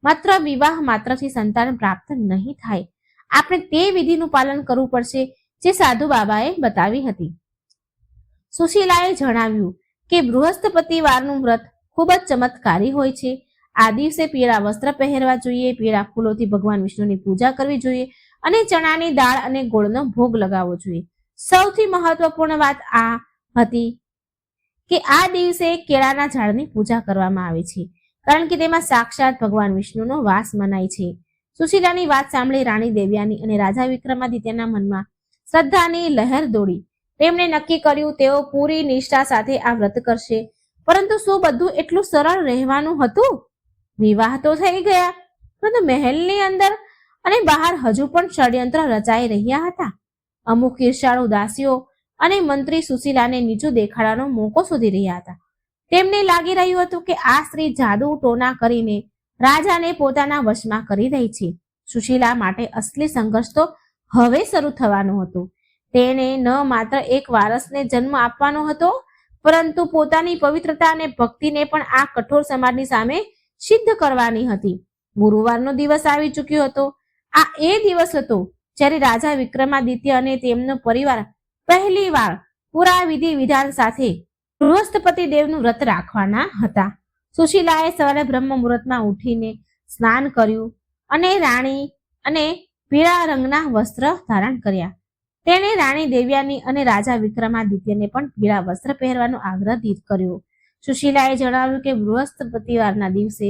માત્ર વિવાહ માત્રથી સંતાન પ્રાપ્ત નહીં થાય. આપણે તે વિધિનું પાલન કરવું પડશે જે સાધુ બાબાએ બતાવી હતી. સુશીલાએ જણાવ્યું કે બૃહસ્પતિવારનું વ્રત ખૂબ જ ચમત્કારી હોય છે. આ દિવસે પીળા વસ્ત્ર પહેરવા જોઈએ, પીળા ફૂલોથી ભગવાન વિષ્ણુની પૂજા કરવી જોઈએ અને ચણાની દાળ અને ગોળનો ભોગ લગાવવો જોઈએ. સૌથી મહત્વપૂર્ણ વાત આ હતી કે આ દિવસે કેળાના ઝાડની પૂજા કરવામાં આવે છે, કારણ કે તેમાં સાક્ષાત ભગવાન વિષ્ણુનો વાસ મનાય છે. સુશીલાની વાત સાંભળી રાણી દેવયાની અને રાજા વિક્રમાદિત્યના મનમાં શ્રદ્ધાની લહેર દોડી. તેમણે નક્કી કર્યું તેઓ પૂરી નિષ્ઠા સાથે આ વ્રત કરશે. પરંતુ શું બધું એટલું સરળ રહેવાનું હતું? વિવાહ તો થઈ ગયા, પરંતુ મહેલની અંદર અને બહાર હજુ પણ ષડયંત્ર રચાઈ રહ્યા હતા. અમુક ઈર્ષાળુ દાસીઓ અને મંત્રી સુશીલાને નીચું દેખાડવાનો મોકો શોધી રહ્યા હતા. તેમને લાગી રહ્યું હતું કે આ સ્ત્રી જાદુ ટોના કરીને રાજાને પોતાના વશમાં કરી રહી છે. સુશીલા માટે અસલી સંઘર્ષ તો હવે શરૂ થવાનો હતો. તેણે ન માત્ર એક વારસને જન્મ આપવાનો હતો, પરંતુ પોતાની પવિત્રતા અને ભક્તિને પણ આ કઠોર સમાજની સામે સિદ્ધ કરવાની હતી. ગુરુવારનો દિવસ આવી ચૂક્યો હતો. આ એ દિવસ હતો જ્યારે રાજા વિક્રમાદિત્ય અને તેમનો પરિવાર પહેલી વાર પૂરા વિધિ વિધાન સાથે બૃહસ્પતિ દેવનું વ્રત રાખવાના હતા. સુશીલાએ સવારે બ્રહ્મ મુહૂર્તમાં ઉઠીને સ્નાન કર્યું અને રાણી અને પીળા રંગના વસ્ત્ર ધારણ કર્યા. તેણે રાણી દેવ્યાની અને રાજા વિક્રમાદિત્યને પણ પીળા વસ્ત્ર પહેરવાનો આગ્રહ કર્યો. સુશીલાએ જણાવ્યું કે બૃહસ્પતિવારના દિવસે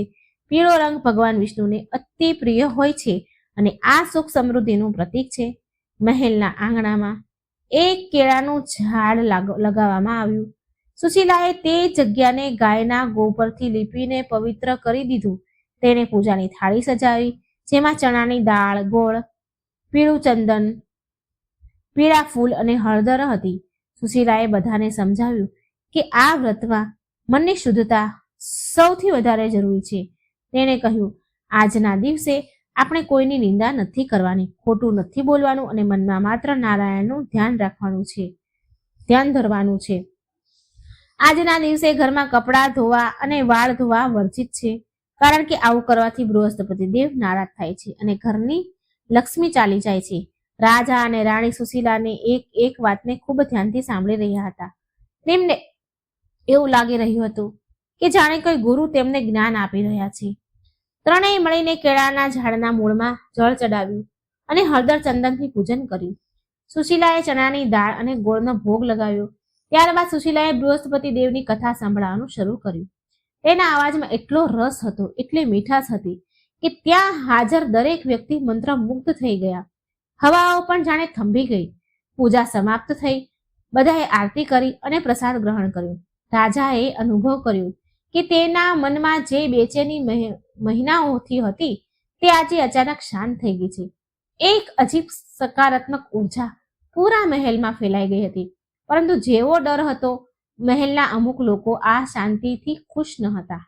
પીળો રંગ ભગવાન વિષ્ણુને અતિ પ્રિય હોય છે અને આ સુખ સમૃદ્ધિનું પ્રતીક છે. મહેલના આંગણામાં એક કેળાનું ઝાડ લગાવવામાં આવ્યું. સુશીલાએ તે જગ્યાને ગાયના ગોબરથી લીપીને પવિત્ર કરી દીધું. તેણે પૂજાની થાળી સજાવી, જેમાં ચણાની દાળ, ગોળ, પીળું ચંદન, પીળા ફૂલ અને હળદર હતી. સુશીલાએ બધાને સમજાવ્યું કે આ વ્રતમાં મનની શુદ્ધતા સૌથી વધારે જરૂરી છે. તેણે કહ્યું, આજના દિવસે આપણે કોઈની નિંદા નથી કરવાની, ખોટું નથી બોલવાનું અને મનમાં માત્ર નારાયણનું ધ્યાન ધરવાનું છે. આજના દિવસે ઘરમાં કપડાં ધોવા અને વાળ ધોવા વર્જિત છે, કારણ કે આવું કરવાથી બૃહસ્પતિ દેવ નારાજ થાય છે અને ઘરની લક્ષ્મી ચાલી જાય છે. રાજા અને રાણી સુશીલાને એક વાતને ખૂબ ધ્યાનથી સાંભળી રહ્યા હતા. તેમને એવું લાગી રહ્યું હતું કે જાણે કોઈ ગુરુ તેમને જ્ઞાન આપી રહ્યા છે. ત્રણેય મળીને કેળાના ઝાડના મૂળમાં જળ ચડાવ્યું અને હળદર ચંદનથી પૂજન કર્યું. સુશીલાએ ચણાની દાળ અને ગોળનો ભોગ લગાવ્યો. ત્યારબાદ સુશીલાએ બૃહસ્પતિ દેવની કથા સાંભળવાનું શરૂ કર્યું. તેના અવાજમાં એટલો રસ હતો, એટલી મીઠાશ હતી કે ત્યાં હાજર દરેક વ્યક્તિ મંત્રમુગ્ધ થઈ ગયા. હવાઓ પણ જાણે થંભી ગઈ. પૂજા સમાપ્ત થઈ. બધાએ આરતી કરી અને પ્રસાદ ગ્રહણ કર્યો. રાજાએ અનુભવ કર્યો કે તેના મનમાં જે બેચેની મહિનાઓથી હતી તે આજે અચાનક શાંત થઈ ગઈ છે. એક અજીબ સકારાત્મક ઉર્જા પૂરા મહેલમાં ફેલાઈ ગઈ હતી. પરંતુ જેવો ડર હતો, મહેલના અમુક લોકો આ શાંતિથી ખુશ ન હતા.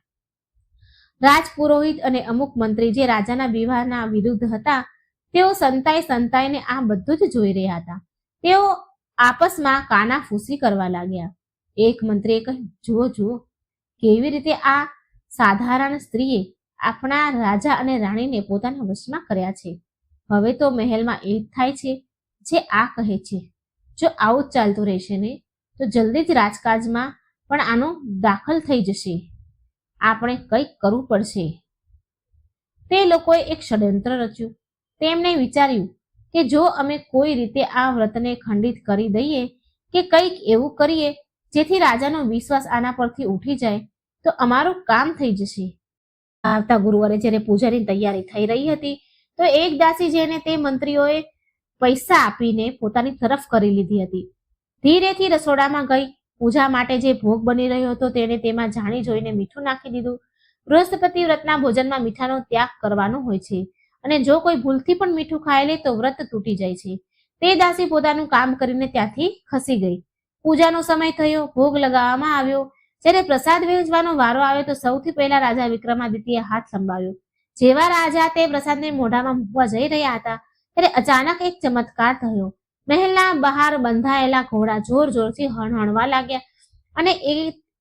રાજપુરોહિત અને અમુક મંત્રી જે રાજાના વિવાહના વિરુદ્ધ હતા, તેઓ સંતાઈને આ બધું જ જોઈ રહ્યા હતા. તેઓ આપસમાં કાનાફૂસી કરવા લાગ્યા. એક મંત્રીએ કહ્યું, જુઓ જુઓ, કેવી રીતે આ સાધારણ સ્ત્રીએ આપણા રાજા અને રાણીને પોતાના વશમાં કર્યા છે. હવે તો મહેલમાં એ જ થાય છે જે આ કહે છે. જો આવું જ ચાલતું રહેશે ને તો જલ્દી જ રાજકાજમાં પણ આનો દાખલ થઈ જશે. આપણે કંઈક કરવું પડશે. તે લોકોએ એક ષડયંત્ર રચ્યું. તેમણે વિચાર્યું કે જો અમે કોઈ રીતે આ વ્રતને ખંડિત કરી દઈએ કે કંઈક એવું કરીએ જેથી રાજાનો વિશ્વાસ આના પરથી ઉઠી જાય તો અમારું કામ થઈ જશે. આવતા ગુરુવારે જ્યારે પૂજાની તૈયારી થઈ રહી હતી તો એક દાસી જેને તે મંત્રીઓએ પૈસા આપીને પોતાની તરફ કરી લીધી હતી, ધીરેથી રસોડામાં ગઈ. પૂજા માટે જે ભોગ બની રહ્યો હતો તેને તેમાં જાણી જોઈને મીઠું નાખી દીધું. બૃહસ્પતિ વ્રતના ભોજનમાં મીઠાનો ત્યાગ કરવાનો હોય છે અને જો કોઈ ભૂલથી પણ મીઠું ખાઈ લે તો વ્રત તૂટી જાય છે. તે દાસી પોતાનું કામ કરીને ત્યાંથી ખસી ગઈ. પૂજાનો સમય થયો, ભોગ લગાવવામાં આવ્યો. જ્યારે પ્રસાદ વહેંચવાનો વારો આવ્યો તો સૌથી પહેલા રાજા વિક્રમાદિત્યએ હાથ લંબાવ્યો. જેવા રાજા તે પ્રસાદને મોઢામાં મૂકવા જઈ રહ્યા હતા ત્યારે અચાનક એક ચમત્કાર થયો. મહેલના બહાર બંધાયેલા ઘોડા જોર જોરથી હણહણવા લાગ્યા અને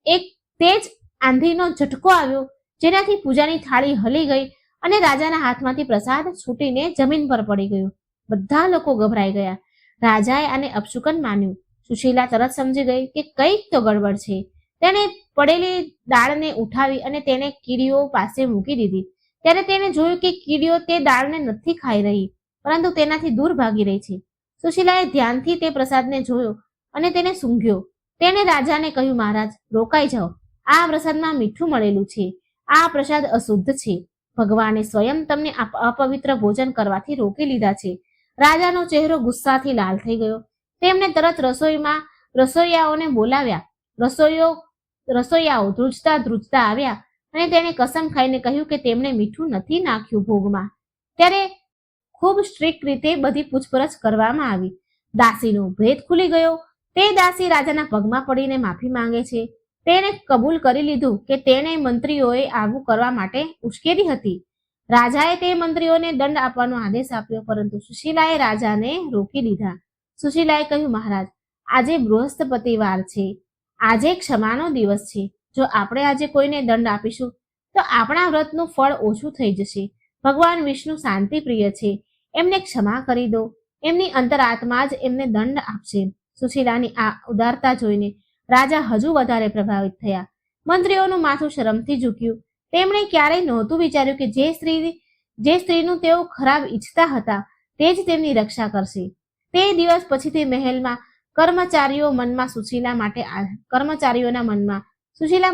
એક તેજ આંધીનો ઝટકો આવ્યો, જેનાથી પૂજાની થાળી હલી ગઈ અને રાજાના હાથમાંથી પ્રસાદ છૂટીને જમીન પર પડી ગયો. બધા લોકો ગભરાઈ ગયા. રાજાએ આને અપશુકન માન્યું. સુશીલા તરત સમજી ગઈ કે કંઈક તો ગડબડ છે. તેણે પડેલી દાળને ઉઠાવી અને તેને કીડીઓ પાસે મૂકી દીધી. ત્યારે તેણે જોયું કે કીડીઓ તે દાળને નથી ખાઈ રહી, પરંતુ તેનાથી દૂર ભાગી રહી છે. સુશીલાએ ધ્યાનથી તે પ્રસાદને જોયો અને તેને સૂંઘ્યો. તેણે રાજાને કહ્યું, મહારાજ, રોકાઈ જાઓ. આ પ્રસાદમાં મીઠું મળેલું છે. આ પ્રસાદ અશુદ્ધ છે. ભગવાને સ્વયં તમને અપવિત્ર ભોજન કરવાથી રોકી લીધા છે. રાજાનો ચહેરો ગુસ્સાથી લાલ થઈ ગયો. તેમણે તરત રસોઈયાઓને બોલાવ્યા. રસોઈયાઓ ધ્રુજતા આવ્યા અને તેણે કસમ ખાઈને કહ્યું કે તેમણે મીઠું નથી નાખ્યું ભોગમાં. ત્યારે ખૂબ સ્ટ્રિક્ટ રીતે બધી પૂછપરછ કરવામાં આવી. દાસીનો ભેદ ખુલી ગયો. તે દાસી રાજાના પગમાં પડીને માફી માંગે છે. તેણે કબૂલ કરી લીધું કે તેણે મંત્રીઓએ આવું કરવા માટે ઉશ્કેરી હતી. રાજાએ તે મંત્રીઓને દંડ આપવાનો આદેશ આપ્યો, પરંતુ સુશીલાએ રાજાને રોકી દીધા. સુશીલાએ કહ્યું, મહારાજ, આજે બૃહસ્પતિવાર છે. આજે ક્ષમાનો દિવસ છે. જો આપણે આજે કોઈને દંડ આપીશું તો આપણા વ્રતનું ફળ ઓછું થઈ જશે. ભગવાન વિષ્ણુ શાંતિ પ્રિય છે. એમને ક્ષમા કરી દો. એમની અંતરાત્મા જ એમને દંડ આપશે. સુશીલાની આ ઉદારતા જોઈને રાજા હજુ વધારે પ્રભાવિત થયા. મંત્રીઓનું માથું શરમથી ઝૂક્યું. તેમણે ક્યારેય નહોતું વિચાર્યું કે જે સ્ત્રીનું તેઓ ખરાબ ઈચ્છતા હતા તે જ તેમની રક્ષા કરશે. તે દિવસ પછી તે મહેલમાં કર્મચારીઓના મનમાં સુશીલા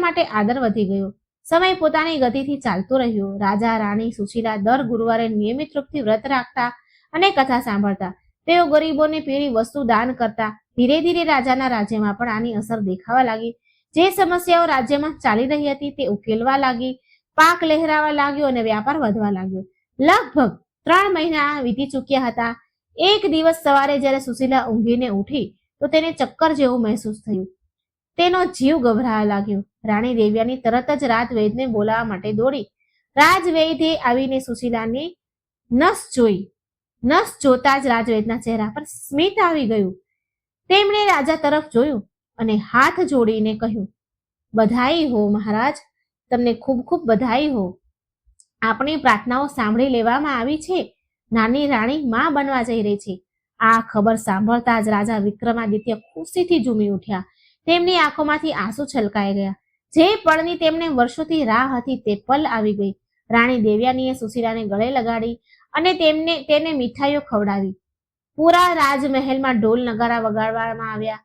માટે આદર વધી ગયો. સમય પોતાની ગતિથી ચાલતો રહ્યો. રાજા રાણી સુશીલા દર ગુરુવારે નિયમિત રૂપથી વ્રત રાખતા અને કથા સાંભળતા. તેઓ ગરીબોને પીળી વસ્તુ દાન કરતા. ધીરે ધીરે રાજાના રાજ્યમાં પણ આની અસર દેખાવા લાગી. જે સમસ્યાઓ રાજ્યમાં ચાલી રહી હતી તે ઉકેલવા લાગી. પાક લહેરાવા લાગ્યો અને વ્યાપાર વધવા લાગ્યો. લગભગ 3 મહિના વીતી ચૂક્યા હતા. એક દિવસ સવારે જ્યારે સુશીલા ઊંઘીને ઉઠી તો તેને ચક્કર જેવું મહેસૂસ થયું. તેનો જીવ ગભરાવા લાગ્યો. રાણી દેવ્યાની તરત જ રાજવૈદ્યને બોલાવવા માટે દોડી. રાજવૈદ્યે આવીને સુશીલાની નસ જોતા જ રાજવૈદ્યના ચહેરા પર સ્મિત આવી ગયું. તેમણે રાજા તરફ જોયું અને હાથ જોડીને કહ્યું, બધાઈ હો મહારાજ, તમને ખૂબ ખૂબ બધાઈ હો. આપણી પ્રાર્થનાઓ સાંભળી લેવામાં આવી છે. નાની રાણી માં બનવા જઈ રહી છે. આ ખબર સાંભળતા જ રાજા વિક્રમાદિત્ય ખુશીથી ઝૂમી ઉઠ્યા. તેમની આંખોમાંથી આંસુ છલકાઈ ગયા. જે પળની તેમને વર્ષોથી રાહ હતી તે પલ આવી ગઈ. રાણી દેવ્યાનીએ સુશીલાને ગળે લગાડી અને તેને મીઠાઈઓ ખવડાવી. પૂરા રાજમહેલમાં ઢોલ નગારા વગાડવામાં આવ્યા.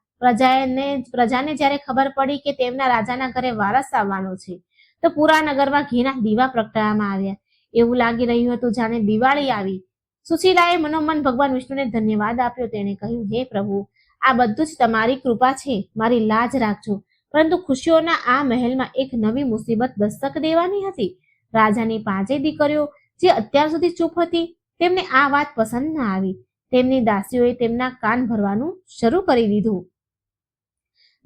પ્રજાને જ્યારે ખબર પડી કે તેમના રાજાના ઘરે વારસ આવવાનો છે તો પૂરા નગરમાં ઘીના દીવા પ્રગટાવવામાં આવ્યા. એવું લાગી રહ્યું હતું જાણે દિવાળી આવી. સુશીલાએ મનોમન ભગવાન વિષ્ણુને ધન્યવાદ આપ્યો. તેણે કહ્યું, હે પ્રભુ, આ બધું જ તમારી કૃપા છે. મારી લાજ રાખજો. પરંતુ ખુશીઓના આ મહેલમાં એક નવી મુસીબત દસ્તક દેવાની હતી. રાજાની 5 દીકરીઓ જે અત્યાર સુધી ચૂપ હતી તેમને આ વાત પસંદ ન આવી. તેમની દાસીઓએ તેમના કાન ભરવાનું શરૂ કરી દીધું.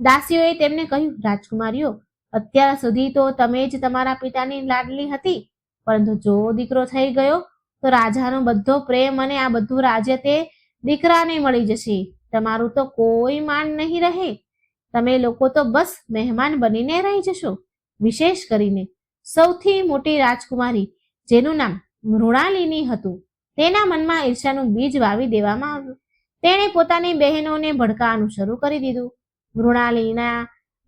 દાસીઓએ તેમને કહ્યું, રાજકુમારીઓ, અત્યાર સુધી તો તમે જ તમારા પિતાની લાડલી હતી, પરંતુ જો દીકરો થઈ ગયો તો રાજાનો બધો પ્રેમ અને આ બધું રાજ્ય તે દીકરાને મળી જશે. તમારું તો કોઈ માન નહીં રહે. તમે લોકો તો બસ મહેમાન બનીને રહી જશો. વિશેષ કરીને સૌથી મોટી રાજકુમારી, જેનું નામ મૃણાલિની હતું, તેના મનમાં ઈર્ષ્યાનું બીજ વાવી દેવામાં આવ્યું. તેણે પોતાની બહેનોને ભડકાવાનું શરૂ કરી દીધું.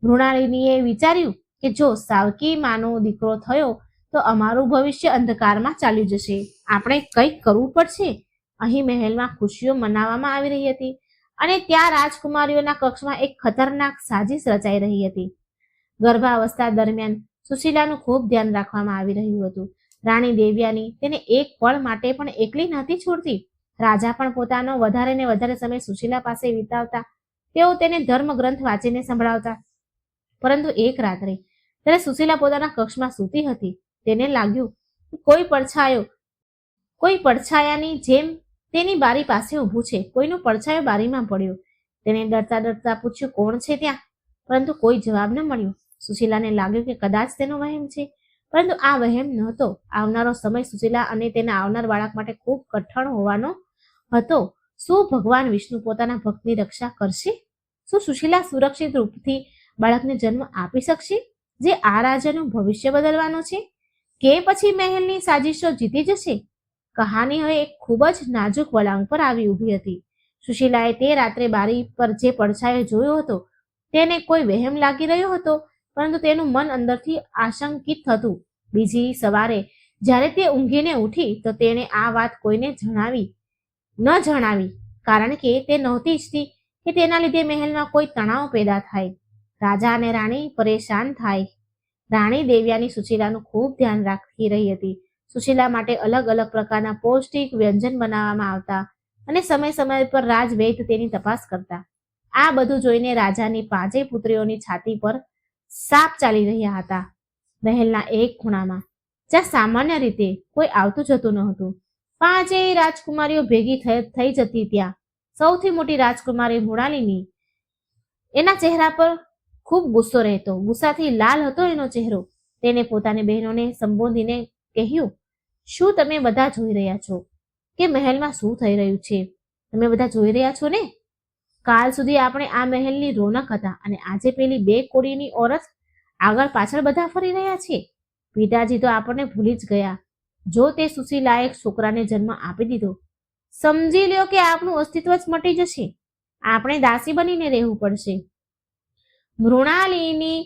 મૃણાલિનીએ વિચાર્યું કે જો સાવકી માનો દીકરો થયો તો અમારું ભવિષ્ય અંધકારમાં ચાલ્યું જશે. આપણે કંઈક કરવું પડશે. અહીં મહેલમાં ખુશીઓ મનાવવામાં આવી રહી હતી અને ત્યાં રાજકુમારીઓના કક્ષમાં એક ખતરનાક સાજિશ રચાઈ રહી હતી. ગર્ભાવસ્થા દરમિયાન સુશીલાનું ખૂબ ધ્યાન રાખવામાં આવી રહ્યું હતું. રાણી દેવ્યાની તેને એક પળ માટે પણ એકલી નહોતી છોડતી. રાજા પણ પોતાનો વધારે ને વધારે સમય સુશીલા પાસે વિતાવતા. તેઓ તેને ધર્મગ્રંથ વાંચીને સંભળાવતા. પરંતુ એક રાત્રે જ્યારે સુશીલા પોતાના કક્ષમાં સૂતી હતી, તેને લાગ્યું કે કોઈ પડછાયાની જેમ તેની બારી પાસે ઊભું છે. કોઈનો પડછાયો બારીમાં પડ્યો. તેને ડરતા પૂછ્યું, કોણ છે ત્યાં? પરંતુ કોઈ જવાબ ન મળ્યો. સુશીલાને લાગ્યું કે કદાચ તેનો વહેમ છે, પરંતુ આ વહેમ નહોતો. આવનારો સમય સુશીલા અને તેના આવનાર બાળક માટે ખૂબ કઠણ હોવાનો હતો. શું ભગવાન વિષ્ણુ પોતાના ભક્તની રક્ષા કરશે? શું સુશીલા સુરક્ષિત રૂપથી બાળકને જન્મ આપી શકશે, જે આ રાજ્યનું ભવિષ્ય બદલવાનો છે? કે પછી મહેલની સાજિશો જીતી જશે? કહાની હવે એક ખૂબ જ નાજુક વળાંક પર આવી ઊભી હતી. સુશીલાએ તે રાત્રે બારી પર જે પડછાયો જોયો હતો તેને કોઈ વહેમ લાગી રહ્યો હતો, પરંતુ તેનું મન અંદરથી આશંકિત હતું. બીજી સવારે જ્યારે તે ઊંઘીને ઉઠી તો તેણે આ વાત કોઈને ન જણાવી, કારણ કે તે નહોતી ઈચ્છતી કે તેના લીધે મહેલમાં કોઈ તણાવ પેદા થાય. રાજા અને રાણી પરેશાન થાય. રાણી દેવ્યાની સુશીલાનું ખૂબ ધ્યાન રાખી રહી હતી. સુશીલા માટે અલગ અલગ પ્રકારના પૌષ્ટિક વ્યંજન બનાવવામાં આવતા અને સમય સમય પર રાજવૈદ્ય તેની તપાસ કરતા. આ બધું જોઈને રાજાની 5 પુત્રીઓની છાતી પર સાપ ચાલી રહ્યા હતા. મહેલના એક ખૂણામાં, જ્યાં સામાન્ય રીતે કોઈ આવતું જતું ન હતું, 5 રાજકુમારીઓ ભેગી થઈ જતી. ત્યાં સૌથી મોટી રાજકુમારી મૃણાલિની, એના ચહેરા પર ખૂબ ગુસ્સો રહેતો. ગુસ્સાથી લાલ હતો એનો ચહેરો. તેને પોતાની બહેનોને સંબોધીને કહ્યું, શું તમે બધા જોઈ રહ્યા છો કે મહેલમાં શું થઈ રહ્યું છે? તમે બધા જોઈ રહ્યા છો ને? કાલ સુધી આપણે આ મહેલની રોનક હતા અને આજે પેલી 2 કોડીની ઓરત આગળ પાછળ બધા ફરી રહ્યા છે. પિતાજી તો આપણને ભૂલી જ ગયા. જો તે સુશીલાએ છોકરાને જન્મ આપી દીધો, સમજી લ્યો કે આપણું અસ્તિત્વ જ મટી જશે. આપણે દાસી બનીને રહેવું પડશે. મૃણાલિની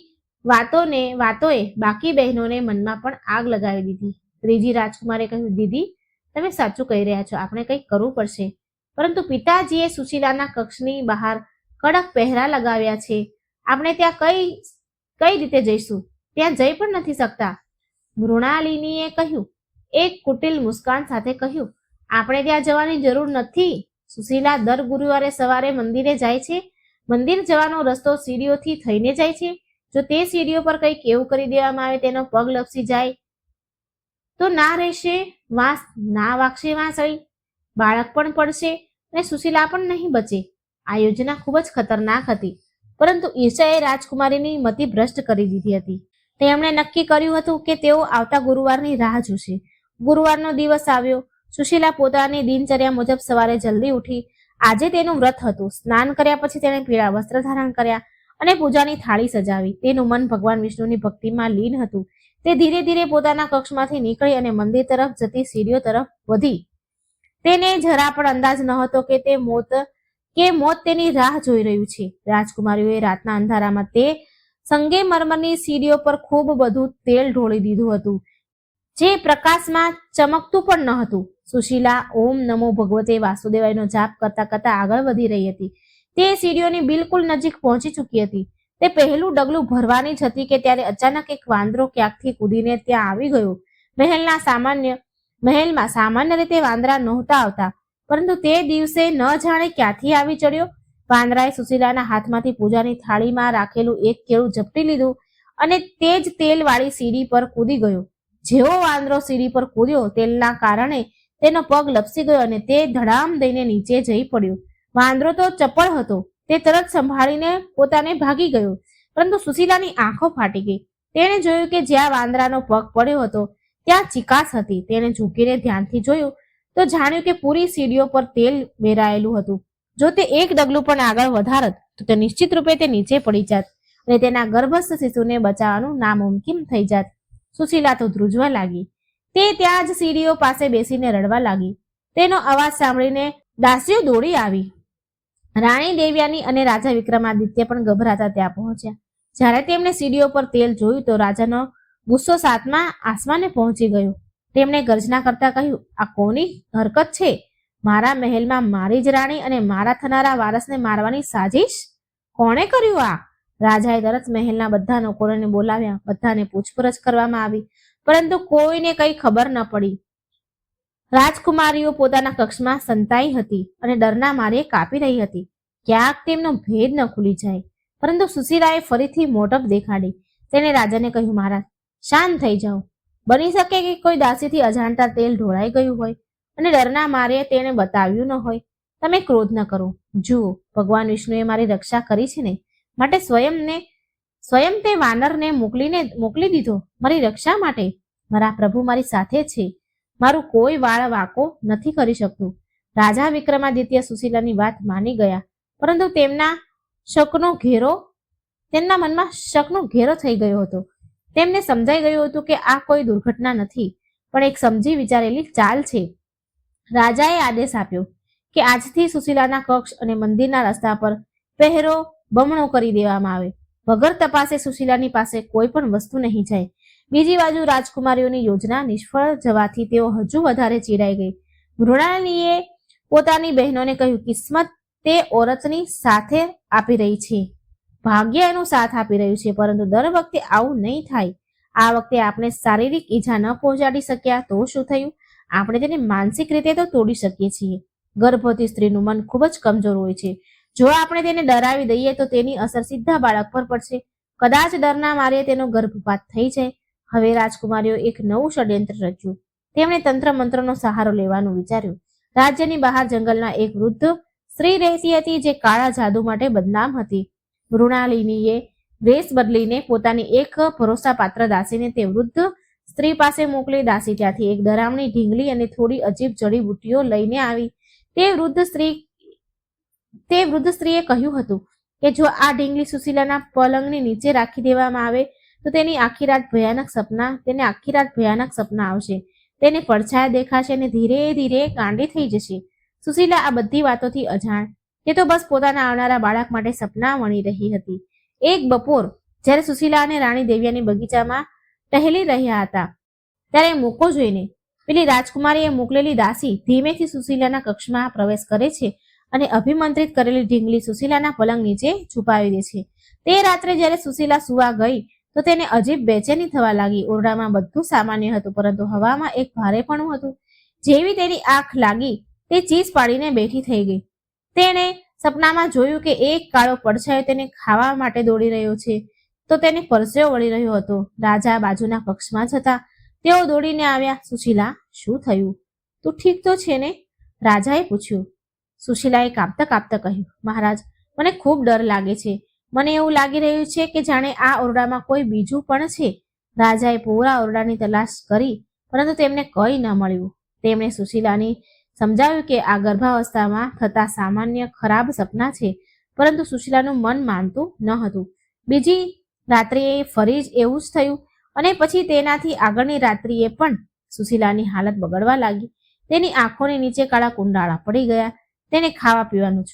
વાતોએ બાકી બહેનોને મનમાં પણ આગ લગાવી દીધી. ત્રીજી રાજકુમારે કહ્યું, દીદી, તમે સાચું કહી રહ્યા છો, આપણે કંઈક કરવું પડશે. પરંતુ પિતાજીએ સુશીલાના કક્ષની બહાર કડક પહેરા લગાવ્યા છે. આપણે ત્યાં કઈ રીતે જઈશું? ત્યાં જઈ પણ નથી શકતા. મૃણાલિનીએ કહ્યું. એક કુટિલ મુસ્કાન સાથે કહ્યું, આપણે ત્યાં જવાની જરૂર નથી. સુશીલા દર ગુરુવારે સવારે મંદિરે જાય છે. મંદિર જવાનો રસ્તો સીડીઓથી થઈને જાય છે. જો તે સીડીઓ પર કંઈક એવું કરી દેવામાં આવે, તેનો પગ લપસી જાય તો ના રહેશે વાંસ, ના વાગશે વાંસળી, બાળક પણ પડશે અને સુશીલા પણ નહીં બચે. આ યોજના ખૂબ જ ખતરનાક હતી, પરંતુ ઈર્ષાએ રાજકુમારીની મતિ ભ્રષ્ટ કરી દીધી હતી. તેમણે નક્કી કર્યું હતું કે તેઓ આવતા ગુરુવારની રાહ જોશે. ગુરુવારનો દિવસ આવ્યો. સુશીલા પોતાની દિનચર્યા મુજબ સવારે જલ્દી ઉઠી. આજે તેનું વ્રત હતું. સ્નાન કર્યા પછી તેણે પીળા વસ્ત્ર ધારણ કર્યા અને પૂજાની થાળી સજાવી. તેનું મન ભગવાન વિષ્ણુની ભક્તિમાં લીન હતું. તે ધીરે ધીરે પોતાના કક્ષમાંથી નીકળી અને મંદિર તરફ જતી સીડીઓ તરફ વધી. તેને જરા પણ અંદાજ ન હતો કે મોત તેની રાહ જોઈ રહ્યું છે. રાજકુમારીઓએ રાતના અંધારામાં તે સંગેમરમરની સીડીઓ પર ખૂબ બધું તેલ ઢોળી દીધું હતું, જે પ્રકાશમાં ચમકતું પણ ન હતું. સુશીલા ઓમ નમો ભગવતે વાસુદેવાયનો જાપ કરતા કરતા આગળ વધી રહી હતી. તે સીડીઓની બિલકુલ નજીક પહોંચી ચૂકી હતી. તે પહેલું ડગલું ભરવાની જ હતી કે ત્યારે અચાનક એક વાંદરો ક્યાંકથી કૂદીને ત્યાં આવી ગયો. મહેલમાં સામાન્ય રીતે વાંદરા નહોતા આવતા, પરંતુ તે દિવસે ન જાણે ક્યાંથી આવી ચડ્યો. વાંદરાએ સુશીલાના હાથમાંથી પૂજાની થાળીમાં રાખેલું એક કેળું ઝપટી લીધું અને તે જ તેલવાળી સીડી પર કૂદી ગયો. જેવો વાંદરો સીડી પર કૂદ્યો, તેલના કારણે તેનો પગ લપસી ગયો અને તે ધડામ દઈને નીચે જઈ પડ્યો. વાંદરો તો ચપળ હતો. તે તરત સંભાળીને પોતાને ભાગી ગયો, પરંતુ સુશીલાની આંખો ફાટી ગઈ. તેણે જોયું કે જ્યાં વાંદરાનો પગ પડ્યો હતો ત્યાં ચિકાસ હતી. તેણે ઝૂકીને ધ્યાનથી જોયું તો જાણ્યું કે પૂરી સીડીઓ પર તેલ વેરાયેલું હતું. જો તે એક ડગલું પણ આગળ વધારત તો તે નિશ્ચિત રૂપે તે નીચે પડી જાત અને તેના ગર્ભસ્થ શિશુને બચાવવાનું નામુમકિન થઈ જાત. સુશીલા તો ધ્રુજવા લાગી. તે ત્યાં જ સીડીઓ પાસે બેસીને રડવા લાગી. તેનો અવાજ સાંભળીને દાસીઓ દોડી આવી. રાણી દેવ્યાની અને રાજા વિક્રમાદિત્ય પણ ગભરાતા ત્યાં પહોંચ્યા. જ્યારે તેમણે સીડીઓ પર તેલ જોયું તો રાજાનો ગુસ્સો સાતમા આસમાને પહોંચી ગયો. તેમણે ગર્જના કરતા કહ્યું, આ કોની હરકત છે? મારા મહેલમાં મારી જ રાણી અને મારા થનારા વારસને મારવાની સાજિશ? કોણે કર્યું આ? રાજાએ તરત મહેલના બધા નોકરોને બોલાવ્યા. બધાને પૂછપરછ કરવામાં આવી, પરંતુ કોઈને કંઈ ખબર ન પડી. રાજકુમારીઓ પોતાના કક્ષમાં સંતાઈ હતી અને ડરના મારે કાપી રહી હતી. ક્યાંક તેમનો ભેદ ન ખુલી જાય. પરંતુ સુશીલાએ ફરીથી મોટપ દેખાડી. તેણે રાજાને કહ્યું, મહારાજ, શાંત થઈ જાઓ. બની શકે કે કોઈ દાસીથી અજાણતા તેલ ઢોળાઈ ગયું હોય અને ડરના મારે તેણે બતાવ્યું ન હોય. તમે ક્રોધ ન કરો. જુઓ, ભગવાન વિષ્ણુએ મારી રક્ષા કરી છે ને, માટે સ્વયં તે વાનરને મોકલી દીધો મારી રક્ષા માટે. મારા પ્રભુ મારી સાથે છે. મારું કોઈ વાળ વાંકો નથી કરી શકતું. રાજા વિક્રમાદિત્ય સુશીલાની વાત માની ગયા, પરંતુ તેમના મનમાં શકનો ઘેરો થઈ ગયો હતો. તેમને સમજાઈ ગયું હતું કે આ કોઈ દુર્ઘટના નથી, પણ એક સમજી વિચારેલી ચાલ છે. રાજાએ આદેશ આપ્યો કે આજથી સુશીલાના કક્ષ અને મંદિરના રસ્તા પર પહેરો બમણો કરી દેવામાં આવે. વગર તપાસે સુશીલાની પાસે કોઈ પણ વસ્તુ નહીં જાય. બીજી બાજુ રાજકુમારીઓની યોજના નિષ્ફળ જવાથી તેઓ હજુ વધારે ચીડાઈ ગઈ. મૃણાલિનીએ પોતાની બહેનોને કહ્યું, કિસ્મત તે ઓરતની સાથે આપી રહી છે, ભાગ્ય એનો સાથ આપી રહ્યું છે, પરંતુ દર વખતે આવું નહીં થાય. આ વખતે આપણે શારીરિક ઈજા ન પહોંચાડી શક્યા તો શું થયું? આપણે તેને માનસિક રીતે તો તોડી શકીએ છીએ. ગર્ભવતી સ્ત્રીનું મન ખૂબ જ કમજોર હોય છે. જો આપણે તેને ડરાવી દઈએ તો તેની અસર સીધા બાળક પર પડશે. કદાચ ડરના મારે તેનો ગર્ભપાત થઈ જાય. હવે રાજકુમારીઓ એક નવું ષડયંત્ર રચ્યું. તેમણે તંત્ર મંત્રનો સહારો લેવાનું વિચાર્યું. રાજ્યની બહાર જંગલના એક વૃદ્ધ સ્ત્રી રહેતી હતી, જે કાળા જાદુ માટે બદનામ હતી. મૃણાલિનીએ વેશ બદલીને પોતાની એક ભરોસાપાત્ર દાસીને તે વૃદ્ધ સ્ત્રી પાસે મોકલી. દાસી ત્યાંથી એક ડરામણી ઢીંગલી અને થોડી અજીબ જડીબુટ્ટીઓ લઈને આવી. તે વૃદ્ધ સ્ત્રીએ કહ્યું હતું કે જો આ ઢીંગલી સુશીલાના પલંગની નીચે રાખી દેવામાં આવે તો તેને આખી રાત ભયાનક સપના આવશે. તેને પડછાયા દેખાશે અને ધીરે ધીરે ગાંડી થઈ જશે. સુશીલા આ બધી વાતોથી અજાણ. તે તો બસ પોતાના આવનારા બાળક માટે સપના વણી રહી હતી. એક બપોર જ્યારે સુશીલા અને રાણી દેવ્યાની બગીચામાં ટહેલી રહ્યા હતા, ત્યારે મોકો જોઈને પેલી રાજકુમારીએ મોકલેલી દાસી ધીમેથી સુશીલાના કક્ષમાં પ્રવેશ કરે છે અને અભિમંત્રિત કરેલી ઢીંગલી સુશીલાના પલંગ નીચે છુપાવી દે છે. તે રાત્રે જ્યારે સુશીલા સુવા ગઈ તો તેને અજીબ બેચેની થવા લાગી. ઓરડામાં બધું સામાન્ય હતું, પરંતુ હવામાં એક ભારેપણું હતું. જેવી તેની આંખ લાગી તે ચીસ પાડીને બેઠી થઈ ગઈ. તેણે સપનામાં જોયું કે એક કાળો પડછાયો તેને ખાવા માટે દોડી રહ્યો છે, તો તેને પરસેવો વળી રહ્યો હતો. રાજા બાજુના કક્ષમાં જ હતા. તેઓ દોડીને આવ્યા. સુશીલા, શું થયું? તું ઠીક તો છે ને? રાજાએ પૂછ્યું. સુશીલાએ કાપતા કાપતા કહ્યું, મહારાજ, મને ખૂબ ડર લાગે છે. મને એવું લાગી રહ્યું છે કે જાણે આ ઓરડામાં કોઈ બીજું પણ છે. રાજાએ પૂરા ઓરડાની તલાશ કરી, પરંતુ તેમને કંઈ ન મળ્યું. તેમણે સુશીલાને સમજાવ્યું કે આ ગર્ભાવસ્થામાં થતા સામાન્ય ખરાબ સપના છે, પરંતુ સુશીલાનું મન માનતું ન હતું. બીજી રાત્રિએ ફરી જ એવું જ થયું, અને પછી તેનાથી આગળની રાત્રિએ પણ સુશીલાની હાલત બગડવા લાગી. તેની આંખોની નીચે કાળા કુંડાળા પડી ગયા. તેને ખાવા પીવાનું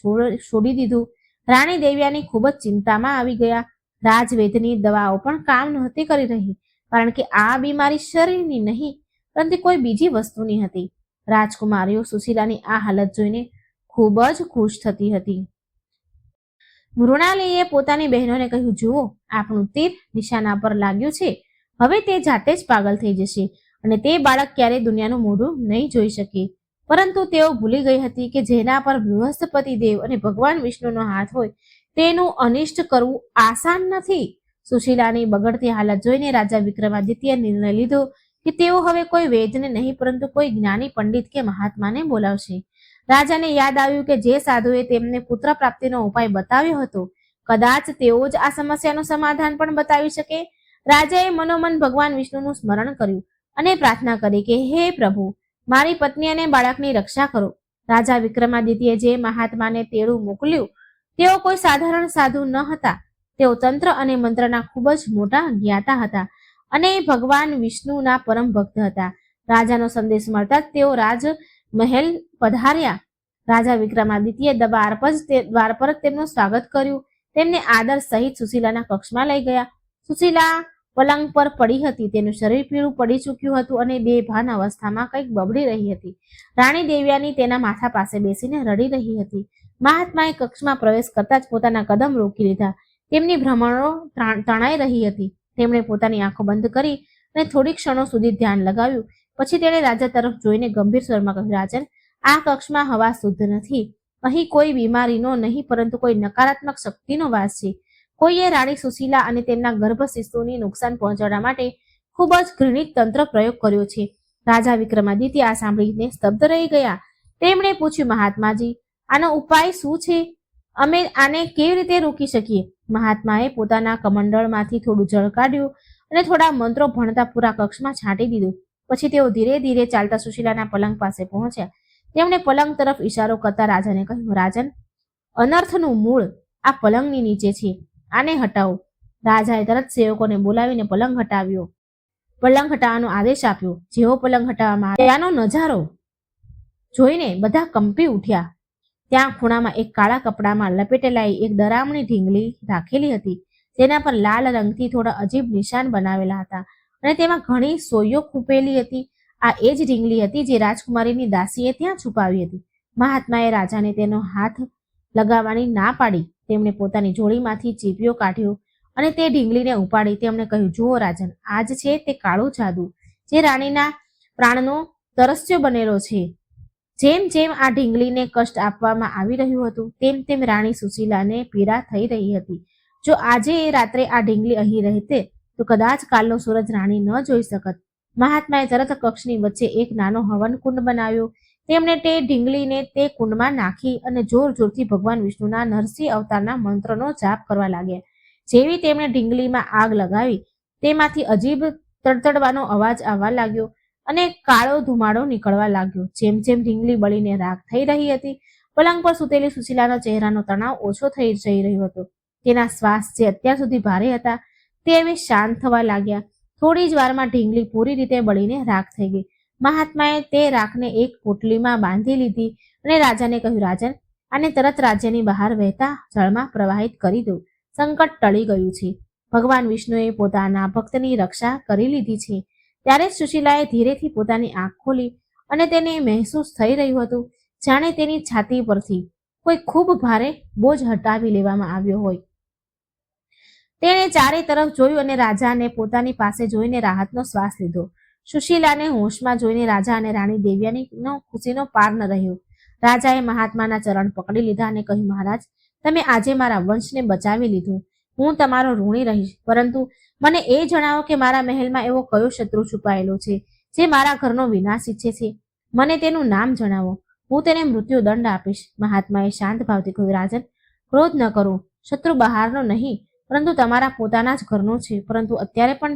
છોડી દીધું. રાણી દેવ્યાની ખૂબ જ ચિંતામાં આવી ગયા. રાજવૈદ્યની દવાઓ પણ કામ નહોતી કરી રહી, કારણ કે આ બીમારી શરીરની નહીં, પરંતુ કોઈ બીજી વસ્તુની હતી. રાજકુમારીઓ સુશીલાની આ હાલત જોઈને ખૂબ જ ખુશ થતી હતી. મૃણાલિનીએ પોતાની બહેનોને કહ્યું, જુઓ, આપણું તીર નિશાના પર લાગ્યું છે. હવે તે જાતે જ પાગલ થઈ જશે અને તે બાળક ક્યારેય દુનિયાનું મોઢું નહીં જોઈ શકે. પરંતુ તેઓ ભૂલી ગઈ હતી કે જેના પર બૃહસ્પતિ દેવ અને ભગવાન વિષ્ણુનો હાથ હોય તેનું અનિષ્ટ કરવું આસાન નથી. સુશીલાની બગડતી હાલત જોઈને રાજા વિક્રમાદિત્યએ નિર્ણય લીધો કે તેઓ હવે કોઈ વૈદ્યને નહીં, પરંતુ કોઈ જ્ઞાની પંડિત કે મહાત્માને બોલાવશે. રાજાને યાદ આવ્યું કે જે સાધુએ તેમને પુત્ર પ્રાપ્તિનો ઉપાય બતાવ્યો હતો, કદાચ તેઓ જ આ સમસ્યાનું સમાધાન પણ બતાવી શકે. રાજાએ મનોમન ભગવાન વિષ્ણુનું સ્મરણ કર્યું અને પ્રાર્થના કરી કે હે પ્રભુ, મારી પત્ની અને બાળકની રક્ષા કરો. રાજા વિક્રમાદિત્યએ જે મહાત્માને તેડું મોકલ્યું તેઓ કોઈ સાધારણ સાધુ ન હતા. તેઓ તંત્ર અને મંત્રના ખૂબ જ મોટા જ્ઞાતા હતા અને ભગવાન વિષ્ણુના પરમ ભક્ત હતા. રાજાનો સંદેશ મળતા જ તેઓ રાજમહેલ પધાર્યા. રાજા વિક્રમાદિત્યએ દ્વાર પર તેમનું સ્વાગત કર્યું. તેમને આદર સહિત સુશીલાના કક્ષમાં લઈ ગયા. સુશીલા પલંગ પર પડી હતી. તેનું શરીર પીળું પડી ચૂક્યું હતું અને બેભાન અવસ્થામાં કંઈક બબડી રહી હતી. રાણી દેવ્યાની તેના માથા પાસે બેસીને રડી રહી હતી. મહાત્માએ કક્ષમાં પ્રવેશ કરતા જ પોતાના કદમ રોકી લીધા. તેમની ભ્રમણો તણાઈ રહી હતી. તેમણે પોતાની આંખો બંધ કરી અને થોડી ક્ષણો સુધી ધ્યાન લગાવ્યું. પછી તેણે રાજા તરફ જોઈને ગંભીર સ્વરમાં કહ્યું, રાજન, આ કક્ષમાં હવા શુદ્ધ નથી. અહીં કોઈ બીમારીનો નહીં, પરંતુ કોઈ નકારાત્મક શક્તિનો વાસ છે. કોઈએ રાણી સુશીલા અને તેમના ગર્ભ શિશુને નુકસાન પહોંચાડવા માટે ખૂબ જ ઘૃણિત તંત્ર પ્રયોગ કર્યો છે. રાજા વિક્રમાદિત્ય આ સાંભળીને સ્તબ્ધ રહી ગયા. તેમણે પૂછ્યું, મહાત્માજી, આનો ઉપાય શું છે? અમે આને કેવી રીતે રોકી શકીએ? મહાત્માએ પોતાના કમંડળમાંથી થોડું જળ કાઢ્યું અને થોડા મંત્રો ભણતા પૂરા કક્ષમાં છાંટી દીધું. પછી તેઓ ધીરે ધીરે ચાલતા સુશીલાના પલંગ પાસે પહોંચ્યા. તેમણે પલંગ તરફ ઇશારો કરતા રાજાને કહ્યું, રાજન, અનર્થનું મૂળ આ પલંગની નીચે છે. આને હટાવો. રાજાએ તરત સેવકોને બોલાવીને પલંગ હટાવ્યો. પલંગ હટાવવાનો આદેશ આપ્યો. જેવો પલંગ હટાવવામાં આવ્યો ત્યાંનો નજારો જોઈને બધા કંપી ઉઠ્યા. ત્યાં ખૂણામાં એક કાળા કપડામાં લપેટેલાઈ એક ડરામણી ઢીંગલી રાખેલી હતી. તેના પર લાલ રંગથી થોડા અજીબ નિશાન બનાવેલા હતા અને તેમાં ઘણી સોયો ખૂંપેલી હતી. આ એ જ ઢીંગલી હતી જે રાજકુમારીની દાસીએ ત્યાં છુપાવી હતી. મહાત્માએ રાજાને તેનો હાથ લગાવવાની ના પાડી. તેમણે પોતાની જોડીમાંથી ચીપિયો કાઢ્યો અને તે ઢીંગલીને ઉપાડી. તેમણે કહ્યું, જુઓ રાજન, આજ છે તે કાળું જાદુ જે રાણીના પ્રાણનો તરસ્યો બનેલો છે. જેમ જેમ આ ઢીંગલીને કષ્ટ આપવામાં આવી રહ્યું હતું, તેમ તેમ રાણી સુશીલાને પીડા થઈ રહી હતી. જો આજે રાત્રે આ ઢીંગલી અહીં રહેતે તો કદાચ કાલનો સૂરજ રાણી ન જોઈ શકત. મહાત્માએ તરત કક્ષની વચ્ચે એક નાનો હવન કુંડ બનાવ્યો. તેમણે તે ઢીંગલીને તે કુંડમાં નાખી અને જોર જોરથી ભગવાન વિષ્ણુના નરસિંહ અવતારના મંત્રનો જાપ કરવા લાગ્યા. જેવી તેમણે ઢીંગલીમાં આગ લગાવી, તેમાંથી અજીબ તડતડવાનો અવાજ આવવા લાગ્યો અને કાળો ધુમાડો નીકળવા લાગ્યો. જેમ જેમ ઢીંગલી બળીને રાખ થઈ રહી હતી, પલંગ પર સૂતેલી સુશીલાનો ચહેરાનો તણાવ ઓછો થઈ જઈ રહ્યો હતો. તેના શ્વાસ જે અત્યાર સુધી ભારે હતા તે હવે શાંત થવા લાગ્યા. થોડી જ વારમાં ઢીંગલી પૂરી રીતે બળીને રાખ થઈ ગઈ. મહાત્માએ તે રાખને એક પોટલીમાં બાંધી લીધી અને રાજાને કહ્યું, રાજન, આને તરત રાજ્યની બહાર વહેતા જળમાં પ્રવાહિત કરી દો. સંકટ ટળી ગયું છે. ભગવાન વિષ્ણુએ પોતાના ભક્તની રક્ષા કરી લીધી છે. ત્યારે જ સુશીલાએ ધીરેથી પોતાની આંખ ખોલી અને તેને મહેસૂસ થઈ રહ્યું હતું જાણે તેની છાતી પરથી કોઈ ખૂબ ભારે બોજ હટાવી લેવામાં આવ્યો હોય. તેણે ચારે તરફ જોયું અને રાજાને પોતાની પાસે જોઈને રાહતનો શ્વાસ લીધો. સુશીલાને હોશમાં જોઈને રાજા અને રાણી દેવ્યાનીનો ખુશીનો પાર ન રહ્યો. રાજાએ મહાત્માના ચરણ પકડી લીધા અને કહ્યું, મહારાજ, તમે આજે મારા વંશને બચાવી લીધું. હું તમારો ઋણી રહીશ, પરંતુ મને એ જણાવો કે મારા મહેલમાં એવો કયો શત્રુ છુપાયેલો છે જે મારા ઘરનો વિનાશ ઈચ્છે છે. મને તેનું નામ જણાવો, હું તેને મૃત્યુ દંડ આપીશ. મહાત્માએ શાંત ભાવથી કહ્યું, રાજન, ક્રોધ ન કરો. શત્રુ બહારનો નહીં, પરંતુ તમારા પોતાના જ ઘરનો છે. પરંતુ અત્યારે પણ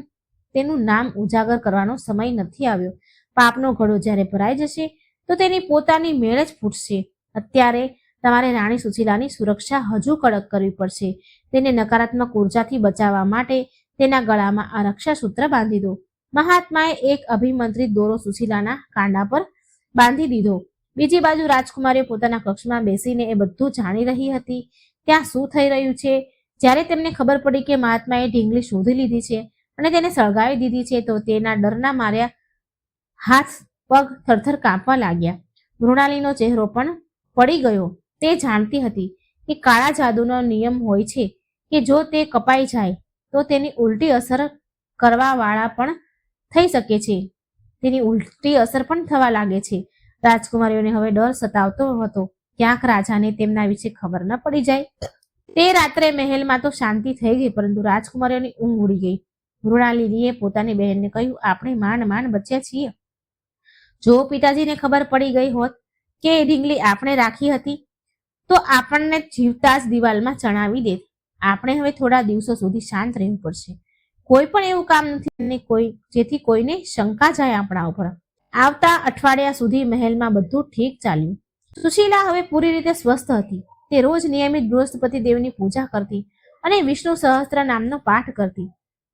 તેનું નામ ઉજાગર કરવાનો સમય નથી આવ્યો. પાપનો ઘડો જ્યારે ભરાઈ જશે તો તેની પોતાની મેળ જ ફૂટશે. અત્યારે તમારે રાણી સુશીલાની સુરક્ષા હજુ કડક કરવી પડશે. તેને નકારાત્મક ઉર્જાથી બચાવવા માટે તેના ગળામાં આ રક્ષા સૂત્ર બાંધી દો. મહાત્માએ એક અભિમંત્રિત દોરો સુશીલાના કાંડા પર બાંધી દીધો. બીજી બાજુ રાજકુમારીઓ પોતાના કક્ષમાં બેસીને એ બધું જાણી રહી હતી. ત્યાં શું થઈ રહ્યું છે? જ્યારે તેમને ખબર પડી કે મહાત્માએ ઢીંગલી શોધી લીધી છે અને તેને સળગાવી દીધી છે તો તેના ડરના માર્યા હાથ પગ થરથર કાંપવા લાગ્યા. મૃણાલીનો ચહેરો પણ પડી ગયો. તે જાણતી હતી કે કાળા જાદુનો નિયમ હોય છે કે જો તે કપાઈ જાય તો તેની ઉલટી અસર કરવાવાળા પણ થઈ શકે છે. તેની ઉલટી અસર પણ થવા લાગે છે. રાજકુમારીઓને હવે ડર સતાવતો હતો, ક્યાંક રાજાને તેમના વિશે ખબર ન પડી જાય. તે રાત્રે મહેલમાં તો શાંતિ થઈ ગઈ, પરંતુ રાજકુમારીઓની ઊંઘ ઉડી ગઈ. મૃણાલિનીએ પોતાની બહેનને કહ્યું, આપણે માંડ માંડ બચ્યા છીએ. જો પિતાજીને ખબર પડી ગઈ હોત કે એ ઢીંગલી આપણે રાખી હતી તો આપણને જીવતા જ દિવાલમાં ચણાવી દેત. આપણે હવે થોડા દિવસો સુધી શાંત રહેવું પડશે. કોઈ પણ એવું કામ નથી જેથી કોઈને શંકા જાય આપણા ઉપર. આવતા અઠવાડિયા સુધી મહેલમાં બધું ઠીક ચાલ્યું. સુશીલા હવે પૂરી રીતે સ્વસ્થ હતી. તે રોજ નિયમિત બૃહસ્પતિ દેવની પૂજા કરતી અને વિષ્ણુ સહસ્ત્ર નામનો પાઠ કરતી.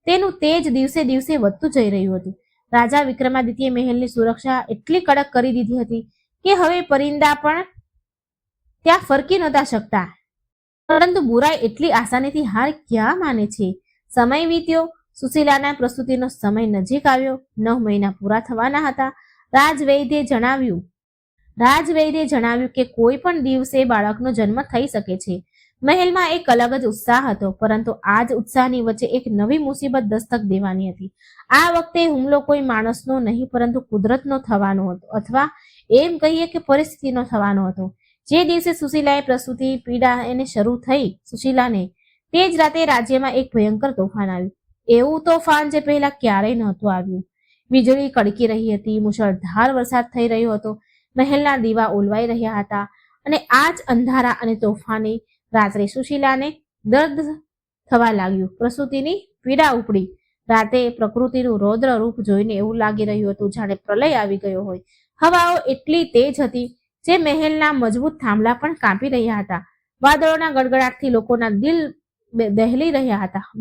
તેનું તેજ દિવસે દિવસે વધતું જઈ રહ્યું હતું. રાજા વિક્રમાદિત્યે મહેલની સુરક્ષા એટલી કડક કરી દીધી હતી કે હવે પરિંદા પણ ત્યાં ફરકી નહોતા શકતા. પરંતુ બુરાઈ એટલી આસાનીથી હાર ક્યાં માને છે? સમય વીત્યો. સુશીલાના પ્રસૂતિનો સમય નજીક આવ્યો. 9 મહિના પૂરા થવાના હતા. રાજવૈદ્યે જણાવ્યું કે કોઈ પણ દિવસે બાળકનો જન્મ થઈ શકે છે. મહેલમાં એક અલગ જ ઉત્સાહ હતો, પરંતુ આ જ ઉત્સાહની વચ્ચે એક નવી મુસીબત દસ્તક દેવાની હતી. આ વખતે હુમલો કોઈ માણસનો નહીં, પરંતુ કુદરતનો થવાનો હતો, અથવા એમ કહીએ કે પરિસ્થિતિનો થવાનો હતો. જે દિવસે સુશીલાએ પ્રસૂતિ પીડા એને શરૂ થઈ સુશીલાને, તે જ રાતે રાજ્યમાં એક ભયંકર તોફાન આવ્યું. એવું તોફાન જે પહેલા ક્યારેય નહોતું આવ્યું. વીજળી કડકી રહી હતી, મુશળધાર વરસાદ થઈ રહ્યો હતો, મહેલના દીવા ઓલવાઈ રહ્યા હતા, અને આ જ અંધારા અને તોફાની રાત્રે સુશીલાને દર્દ થવા લાગ્યું. પ્રસૂતિની પીડા ઉપડી. રાતે પ્રકૃતિનું રૌદ્ર રૂપ જોઈને એવું લાગી રહ્યું હતું જાણે પ્રલય આવી ગયો હોય. હવાઓ એટલી તેજ હતી જે મહેલના મજબૂત થાંભલા પણ કાપી રહ્યા હતા. વાદળોના ગડગડાટથી લોકોના દિલ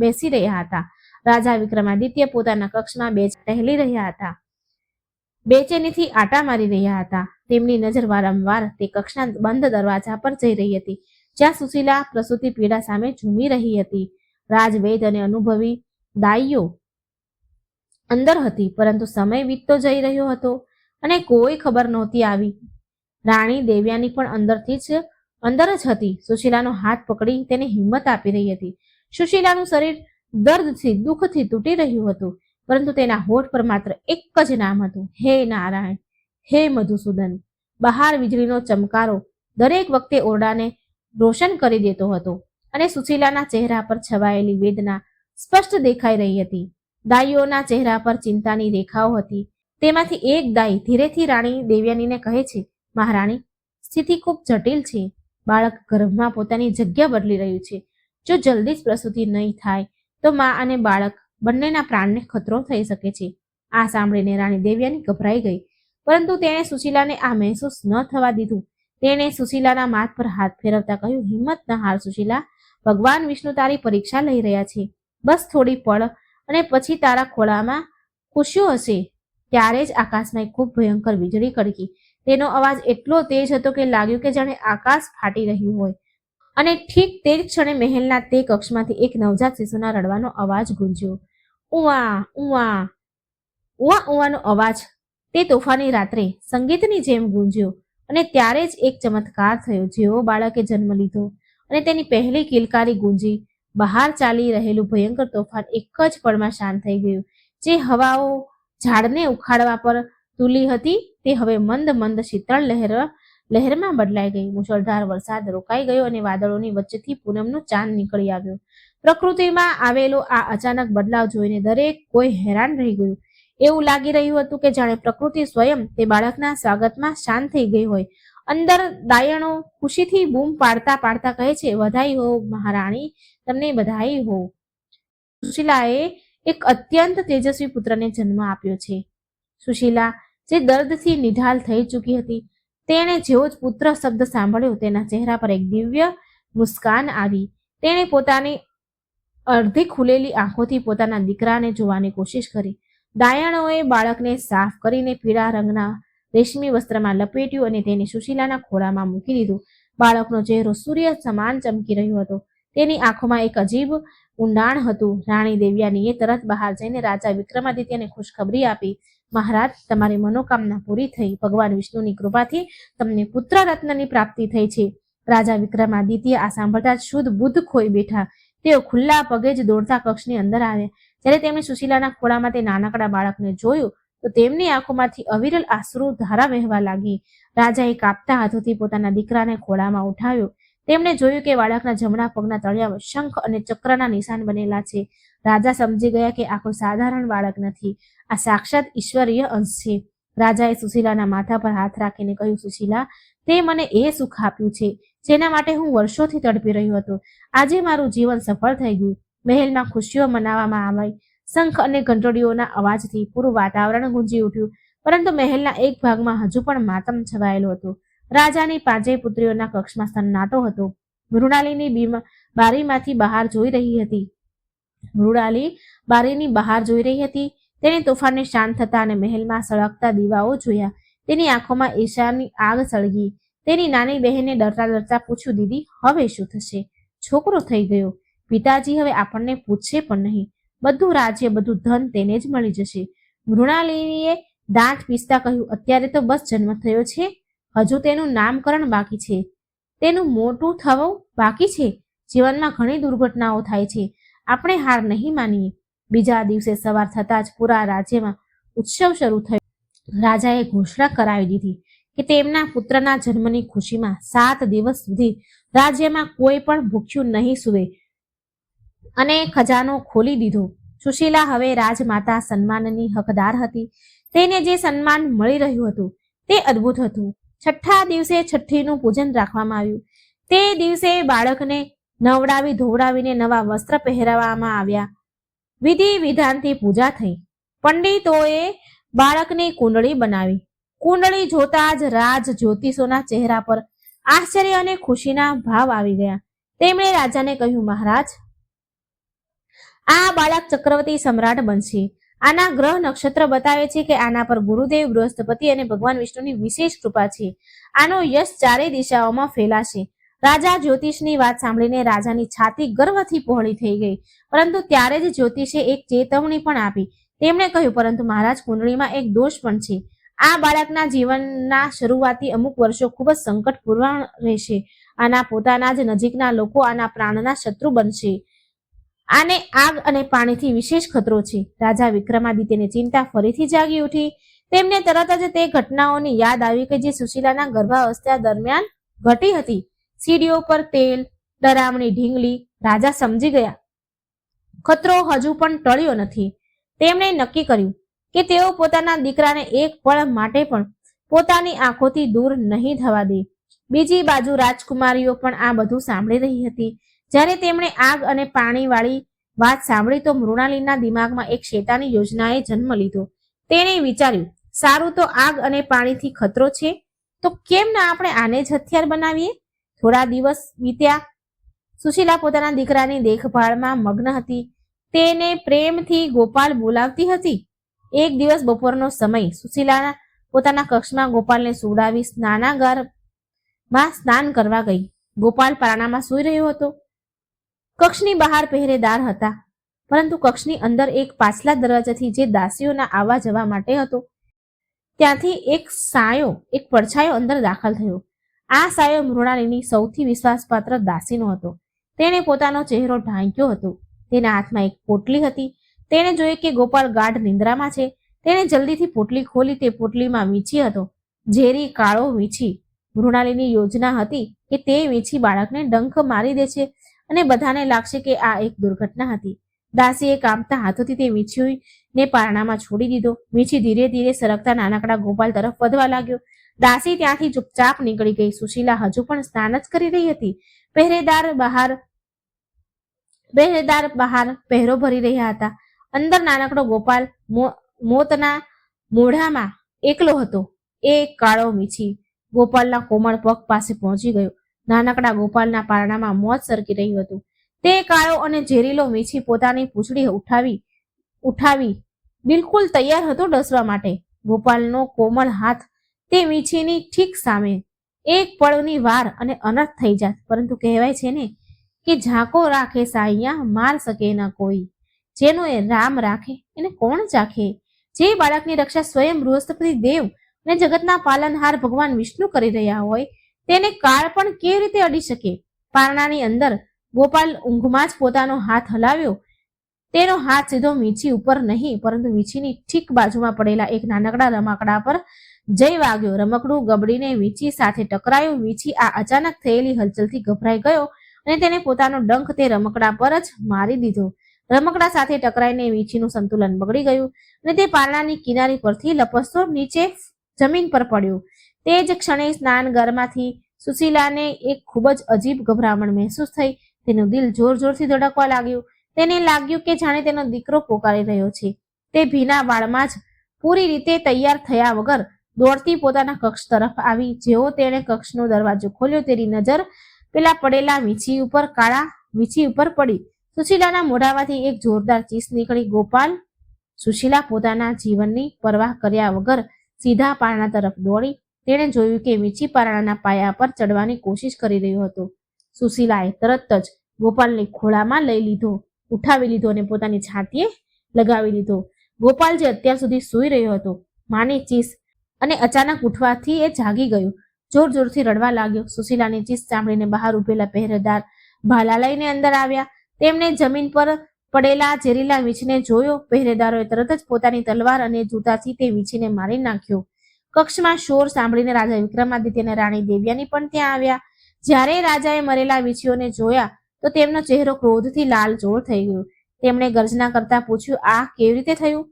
બેસી રહ્યા હતા. રાજા વિક્રમાદિત્ય પોતાના કક્ષમાં ટહેલી રહ્યા હતા, બેચેનીથી આટા મારી રહ્યા હતા. તેમની નજર વારંવાર તે કક્ષના બંધ દરવાજા પર જઈ રહી હતી જ્યાં સુશીલા પ્રસૂતિ પીડા સામે ઝૂમી રહી હતી. રાજવૈદ અને અનુભવી દાઈઓ અંદર હતી, પરંતુ સમય વીતતો જઈ રહ્યો હતો અને કોઈ ખબર નહોતી આવી. રાણી દેવ્યાની પણ અંદર જ હતી. સુશીલાનો હાથ પકડી તેને હિંમત આપી રહી હતી. સુશીલાનું શરીર દર્દથી દુઃખથી તૂટી રહ્યું હતું, પરંતુ તેના હોઠ પર માત્ર એક જ નામ હતું, હે નારાયણ, હે મધુસૂદન. બહાર વીજળીનો ચમકારો દરેક વખતે ઓરડાને રોશન કરી દેતો હતો અને સુશીલાના ચહેરા પર છવાયેલી વેદના સ્પષ્ટ દેખાઈ રહી હતી. દાઈઓના ચહેરા પર ચિંતાની રેખાઓ હતી. તેમાંથી એક દાઈ ધીરેથી રાણી દેવ્યાનીને કહે છે, મહારાણી, સ્થિતિ ખૂબ જટિલ છે. બાળક ગર્ભમાં પોતાની જગ્યા બદલી રહ્યું છે. જો જલ્દી જ પ્રસૂતિ નહીં થાય તો મા અને બાળક બંનેના પ્રાણને ખતરો થઈ શકે છે. આ સાંભળીને રાણી દેવ્યાની ગભરાઈ ગઈ, પરંતુ તેણે સુશીલાને આ મહેસૂસ ન થવા દીધું. તેણે સુશીલાના માથ પર હાથ ફેરવતા કહ્યું, હિંમત ન હાર સુશીલા, ભગવાન વિષ્ણુ તારી પરીક્ષા લઈ રહ્યા છે. બસ થોડી પળ અને પછી તારા ખોળામાં ખુશીઓ હશે. ત્યારે જ આકાશમાં ખૂબ ભયંકર વીજળી કડકી. તેનો અવાજ એટલો તેજ હતો કે લાગ્યું કે જાણે આકાશ ફાટી રહ્યું હોય, અને ઠીક તે જ ક્ષણે મહેલના તે કક્ષમાંથી એક નવજાત શિશુના રડવાનો અવાજ ગુંજ્યો. ઉવા ઉવા. ઉવા ઉવાનો અવાજ તે તોફાની રાત્રે સંગીતની જેમ ગુંજ્યો અને ત્યારે જ એક ચમત્કાર થયો. જેવો બાળકે જન્મ લીધો અને તેની પહેલી કિલકારી ગુંજી, બહાર ચાલી રહેલું ભયંકર તોફાન એક જ પળમાં શાંત થઈ ગયું. જે હવાઓ ઝાડને ઉખાડવા પર તુલી હતી તે હવે મંદ મંદ શીતળ લહેરમાં બદલાઈ ગઈ. મુશળધાર વરસાદ રોકાઈ ગયો અને વાદળોની વચ્ચેથી પૂનમનો ચાંદ નીકળી આવ્યો. પ્રકૃતિમાં આવેલો આ અચાનક બદલાવ જોઈને દરેક કોઈ હેરાન રહી ગયું. એવું લાગી રહ્યું હતું કે જાણે પ્રકૃતિ સ્વયં તે બાળકના સ્વાગતમાં શાંત થઈ ગઈ હોય. અંદર દાયણો ખુશીથી બૂમ પાડતા પાડતા કહે છે, વધાઈ હો મહારાણી, તમને બધાઈ હો. સુશીલાએ એક અત્યંત તેજસ્વી પુત્રને જન્મ આપ્યો છે. સુશીલા જે દર્દથી નિઢાલ થઈ ચૂકી હતી, તેણે જેવો જ પુત્ર શબ્દ સાંભળ્યો તેના ચહેરા પર એક દિવ્ય મુસ્કાન આવી. તેણે પોતાની અડધી ખુલેલી આંખોથી પોતાના દીકરાને જોવાની કોશિશ કરી. દાયણોએ બાળકને સાફ કરીને પીળા રંગના રેશમી વસ્ત્રમાં લપેટ્યું અને તેને સુશીલાના ખોળામાં મૂકી દીધું. બાળકનો ચહેરો સૂર્ય સમાન ચમકી રહ્યો હતો. તેની આંખોમાં એક અજીબ ઊંડાણ હતું. રાણી દેવયાનીએ તરત બહાર જઈને રાજા વિક્રમાદિત્યને ખુશખબરી આપી. મહારાજ, તમારી મનોકામના પૂરી થઈ. ભગવાન વિષ્ણુની કૃપાથી તમને પુત્ર રત્નની પ્રાપ્તિ થઈ છે. રાજા વિક્રમાદિત્ય આ સાંભળતા જ શુદ્ધ બુદ્ધ ખોઈ બેઠા. તેઓ ખુલ્લા પગે જ દોડતા કક્ષની અંદર આવ્યા. જ્યારે તેમણે સુશીલાના ખોળામાં તે નાનકડા બાળકને જોયું તો તેમની આંખોમાંથી અવિરલ આંસુ ધારા વહેવા લાગી. રાજાએ કાપતા હાથોથી પોતાના દીકરાને ખોળામાં ઉઠાવ્યો. તેમણે જોયું કે બાળકના જમણા પગના તળિયામાં શંખ અને ચક્રના નિશાન બનેલા છે. રાજા સમજી ગયા કે આ કોઈ સાધારણ બાળક નથી, આ સાક્ષાત ઈશ્વરીય અંશ છે. રાજાએ સુશીલાના માથા પર હાથ રાખીને કહ્યું, સુશીલા, તે મને એ સુખ આપ્યું છે જેના માટે હું વર્ષોથી તડપી રહ્યો હતો. આજે મારું જીવન સફળ થઈ ગયું. મહેલમાં ખુશીઓ મનાવવામાં આવી. શંખ અને ઘંટડીઓના અવાજથી પૂરું વાતાવરણ ગુંજી ઉઠ્યું. પરંતુ મહેલના એક ભાગમાં હજુ પણ માતમ છવાયેલો હતો. રાજાની પાંચેય પુત્રીઓના કક્ષમાં સન્નાટો હતો. મૃણાલિની બારીમાંથી બહાર જોઈ રહી હતી. મૃણાલી બારીની બહાર જોઈ રહી હતી. તેણે તોફાનને શાંત થતા અને મહેલમાં સળગતા દીવાઓ જોયા. તેની આંખોમાં ઈર્ષાની આગ સળગી. તેની નાની બહેને ડરતા ડરતા પૂછ્યું, દીદી, હવે શું થશે? છોકરો થઈ ગયો. પિતાજી હવે આપણને પૂછશે પણ નહીં. બધું રાજ્ય, બધું ધન તેને જ મળી જશે. મૃણાલિનીએ દાંત પીસતા કહ્યું, અત્યારે તો બસ જન્મ થયો છે, હજુ તેનું નામકરણ બાકી છે, તેનું મોટું થવું બાકી છે. જીવનમાં ઘણી દુર્ઘટનાઓ થાય છે. આપણે હાર નહીં માનીએ. બીજા દિવસે સવાર થતાં જ પૂરા રાજ્યમાં ઉત્સવ શરૂ થયો. રાજાએ ઘોષણા કરાવી દીધી કે તેમના પુત્રના જન્મની ખુશીમાં 7 દિવસ સુધી રાજ્યમાં કોઈ પણ ભૂખ્યું નહીં સૂવે અને ખજાનો ખોલી દીધો. સુશીલા હવે રાજમાતા સન્માનની હકદાર હતી. તેને જે સન્માન મળી રહ્યું હતું તે અદ્ભુત હતું. છઠ્ઠા દિવસે છઠ્ઠીનું પૂજન રાખવામાં આવ્યું. તે દિવસે બાળકને નવડાવી ધોવડાવીને નવા વસ્ત્ર પહેરાવવામાં આવ્યા. વિધિ વિધાનથી પૂજા થઈ. પંડિતોએ બાળકની કુંડળી બનાવી. કુંડળી જોતા જ રાજ જ્યોતિષોના ચહેરા પર આશ્ચર્ય અને ખુશીના ભાવ આવી ગયા. તેમણે રાજાને કહ્યું, મહારાજ, આ બાળક ચક્રવર્તી સમ્રાટ બનશે. આના ગ્રહ નક્ષત્ર બતાવે છે કે આના પર ગુરુદેવ, બૃહસ્પતિ અને ભગવાન વિષ્ણુની વિશેષ કૃપા છે. આનો યશ ચારે દિશાઓમાં ફેલાશે. રાજા જ્યોતિષની વાત સાંભળીને રાજાની છાતી ગર્વથી પહોળી થઈ ગઈ. પરંતુ ત્યારે જ જ્યોતિષે એક ચેતવણી પણ આપી. તેમણે કહ્યું, પરંતુ મહારાજ, કુંડળીમાં એક દોષ પણ છે. આ બાળકના જીવનના શરૂઆતી અમુક વર્ષો ખૂબ જ સંકટપૂર્ણ રહેશે. આના પોતાના જ નજીકના લોકો આના પ્રાણના શત્રુ બનશે. આને આગ અને પાણીથી વિશેષ ખતરો છે. રાજા વિક્રમાદિત્યની ચિંતા ફરીથી જાગી ઉઠી. તેમને તરત જ તે ઘટનાઓની યાદ આવી કે જે સુશીલાના ગર્ભાવસ્થા દરમિયાન ઘટી હતી. સીડીઓ પર તેલ, ડરામણી ઢીંગલી. રાજા સમજી ગયા ખતરો હજુ પણ ટળ્યો નથી. તેમણે નક્કી કર્યું કે તેઓ પોતાના દીકરાને એક પળ માટે પણ પોતાની આંખોથી દૂર નહીં થવા દે. બીજી બાજુ રાજકુમારીઓ પણ આ બધું સાંભળી રહી હતી. જ્યારે તેમણે આગ અને પાણીવાળી વાત સાંભળી તો મૃણાલિનીના દિમાગમાં એક શેતાની યોજનાએ જન્મ લીધો. તેણે વિચાર્યું, સારું, તો આગ અને પાણીથી ખતરો છે તો કેમ ના આપણે આને જ હથિયાર બનાવીએ. થોડા દિવસ વીત્યા. સુશીલા પોતાના દીકરાની દેખભાળમાં મગ્ન હતી. તેને પ્રેમથી ગોપાલ બોલાવતી હતી. એક દિવસ બપોરનો સમય. સુશીલા પોતાના કક્ષમાં ગોપાલને સુવડાવી સ્નાનાગારમાં સ્નાન કરવા ગઈ. ગોપાલ પારણામાં સૂઈ રહ્યો હતો. કક્ષની બહાર પહેરેદાર હતા. પરંતુ કક્ષની અંદર એક પાછલા દરવાજાથી જે દાસીઓના આવવા જવા માટે હતો ત્યાંથી એક પડછાયો અંદર દાખલ થયો. આ સાયો મૃણાલિની સૌથી વિશ્વાસપાત્ર દાસીનો હતો. તેણે પોતાનો ચહેરો ઢાંક્યો હતો. તેના હાથમાં એક પોટલી હતી. તેણે જોયું કે ગોપાલ ગાઢ નિંદ્રામાં છે. તેણે જલ્દીથી પોટલી ખોલી. તે પોટલીમાં વીંછી હતો, ઝેરી કાળો વીંછી. મૃણાલિની યોજના હતી કે તે વીંછી બાળકને ડંખ મારી દે છે અને બધાને લાગશે કે આ એક દુર્ઘટના હતી. દાસીએ કામતા હાથોથી તે વીંછીને પારણામાં છોડી દીધો. વીંછી ધીરે ધીરે સરકતા નાનકડા ગોપાલ તરફ વધવા લાગ્યો. દાસી ત્યાંથી ચૂપચાપ નીકળી ગઈ. સુશીલા હજુ પણ સ્નાન જ કરી રહી હતી. પહેરેદાર બહાર પહેરો ભરી રહ્યા હતા. અંદર નાનકડો ગોપાલ મોતના મોઢામાં એકલો હતો. એ કાળો વીંછી ગોપાલના કોમળ પગ પાસે પહોંચી ગયો. નાનકડા ગોપાલના પારણામાં મોત સરકી રહ્યું હતું. તે કાળો અને ઝેરીલો વીંછી પોતાની પૂંછડી ઉઠાવી બિલકુલ તૈયાર હતો ડસવા માટે. ગોપાલનો કોમળ હાથ તે વીંછીની ઠીક સામે. એક પળની વાર અને અનર્થ થઈ જાત. પરંતુ કહેવાય છે ને કે ઝાંકો રાખે સાહિયા માર શકે ના કોઈ. જેનો એ રામ રાખે એને કોણ ચાખે. જે બાળકની રક્ષા સ્વયં બૃહસ્પતિ દેવ અને જગતના પાલનહાર ભગવાન વિષ્ણુ કરી રહ્યા હોય તેને કાળ પણ કેવી રીતે અડી શકે. પારણાની અંદર ગોપાલ ઊંઘમાં જ પોતાનો હાથ હલાવ્યો. તેનો હાથ સીધો વીંછી ઉપર નહીં પરંતુ વીંછીની ઠીક બાજુમાં પડેલા એક નાનકડા રમકડા પર જઈ વાગ્યો. રમકડું ગબડીને વીંછી સાથે ટકરાયું. વીંછી આ અચાનક થયેલી હલચલથી ગભરાઈ ગયો અને તેને પોતાનો ડંખ તે રમકડા પર જ મારી દીધો. રમકડા સાથે ટકરાઈને વીંછીનું સંતુલન બગડી ગયું અને તે પારણાની કિનારી પરથી લપસતો નીચે જમીન પર પડ્યો. તે જ ક્ષણે સ્નાનગરમાંથી સુશીલાને એક ખૂબ જ અજીબ ગભરામણ મહેસૂસ થઈ. તેનું દિલ જોર જોરથી ધડકવા લાગ્યું. તેને લાગ્યું કે જાણે તેનો દીકરો પોકારી રહ્યો છે. તે ભીના વાળમાં જ પૂરી રીતે તૈયાર થયા વગર દોડતી પોતાના કક્ષ તરફ આવી. જેવો તેણે કક્ષનો દરવાજો ખોલ્યો તેની નજર પેલા પડેલા કાળા વીંછી ઉપર પડી. સુશીલાના મોઢામાંથી એક જોરદાર ચીસ નીકળી. ગોપાલ! સુશીલા પોતાના જીવનની પરવાહ કર્યા વગર સીધા પારણા તરફ દોડી. તેણે જોયું કે વીંછી પારણાના પાયા પર ચડવાની કોશિશ કરી રહ્યો હતો. સુશીલાએ તરત જ ગોપાલને ખોળામાં ઉઠાવી લીધો અને પોતાની છાતીએ લગાવી લીધો. ગોપાલ જે અત્યાર સુધી સૂઈ રહ્યો હતો, માની ચીસ અને અચાનક ઉઠવાથી એ જાગી ગયો. જોર જોરથી રડવા લાગ્યો. સુશીલાની ચીસ સાંભળીને બહાર ઉભેલા પહેરેદાર ભાલા લઈને અંદર આવ્યા. તેમણે જમીન પર પડેલા ઝેરીલા વીંછીને જોયો. પહેરેદારોએ તરત જ પોતાની તલવાર અને જૂતાથી તે વીંછીને મારી નાખ્યો. કક્ષમાં શોર સાંભળીને રાજા વિક્રમાદિત્ય અને રાણી દેવ્યાની પણ ત્યાં આવ્યા. જ્યારે રાજાએ મરેલા વીંછીઓને જોયા તો તેમનો ચહેરો ક્રોધથી લાલચોળ થઈ ગયો. તેમણે ગર્જના કરતા પૂછ્યું, આ કેવી રીતે થયું?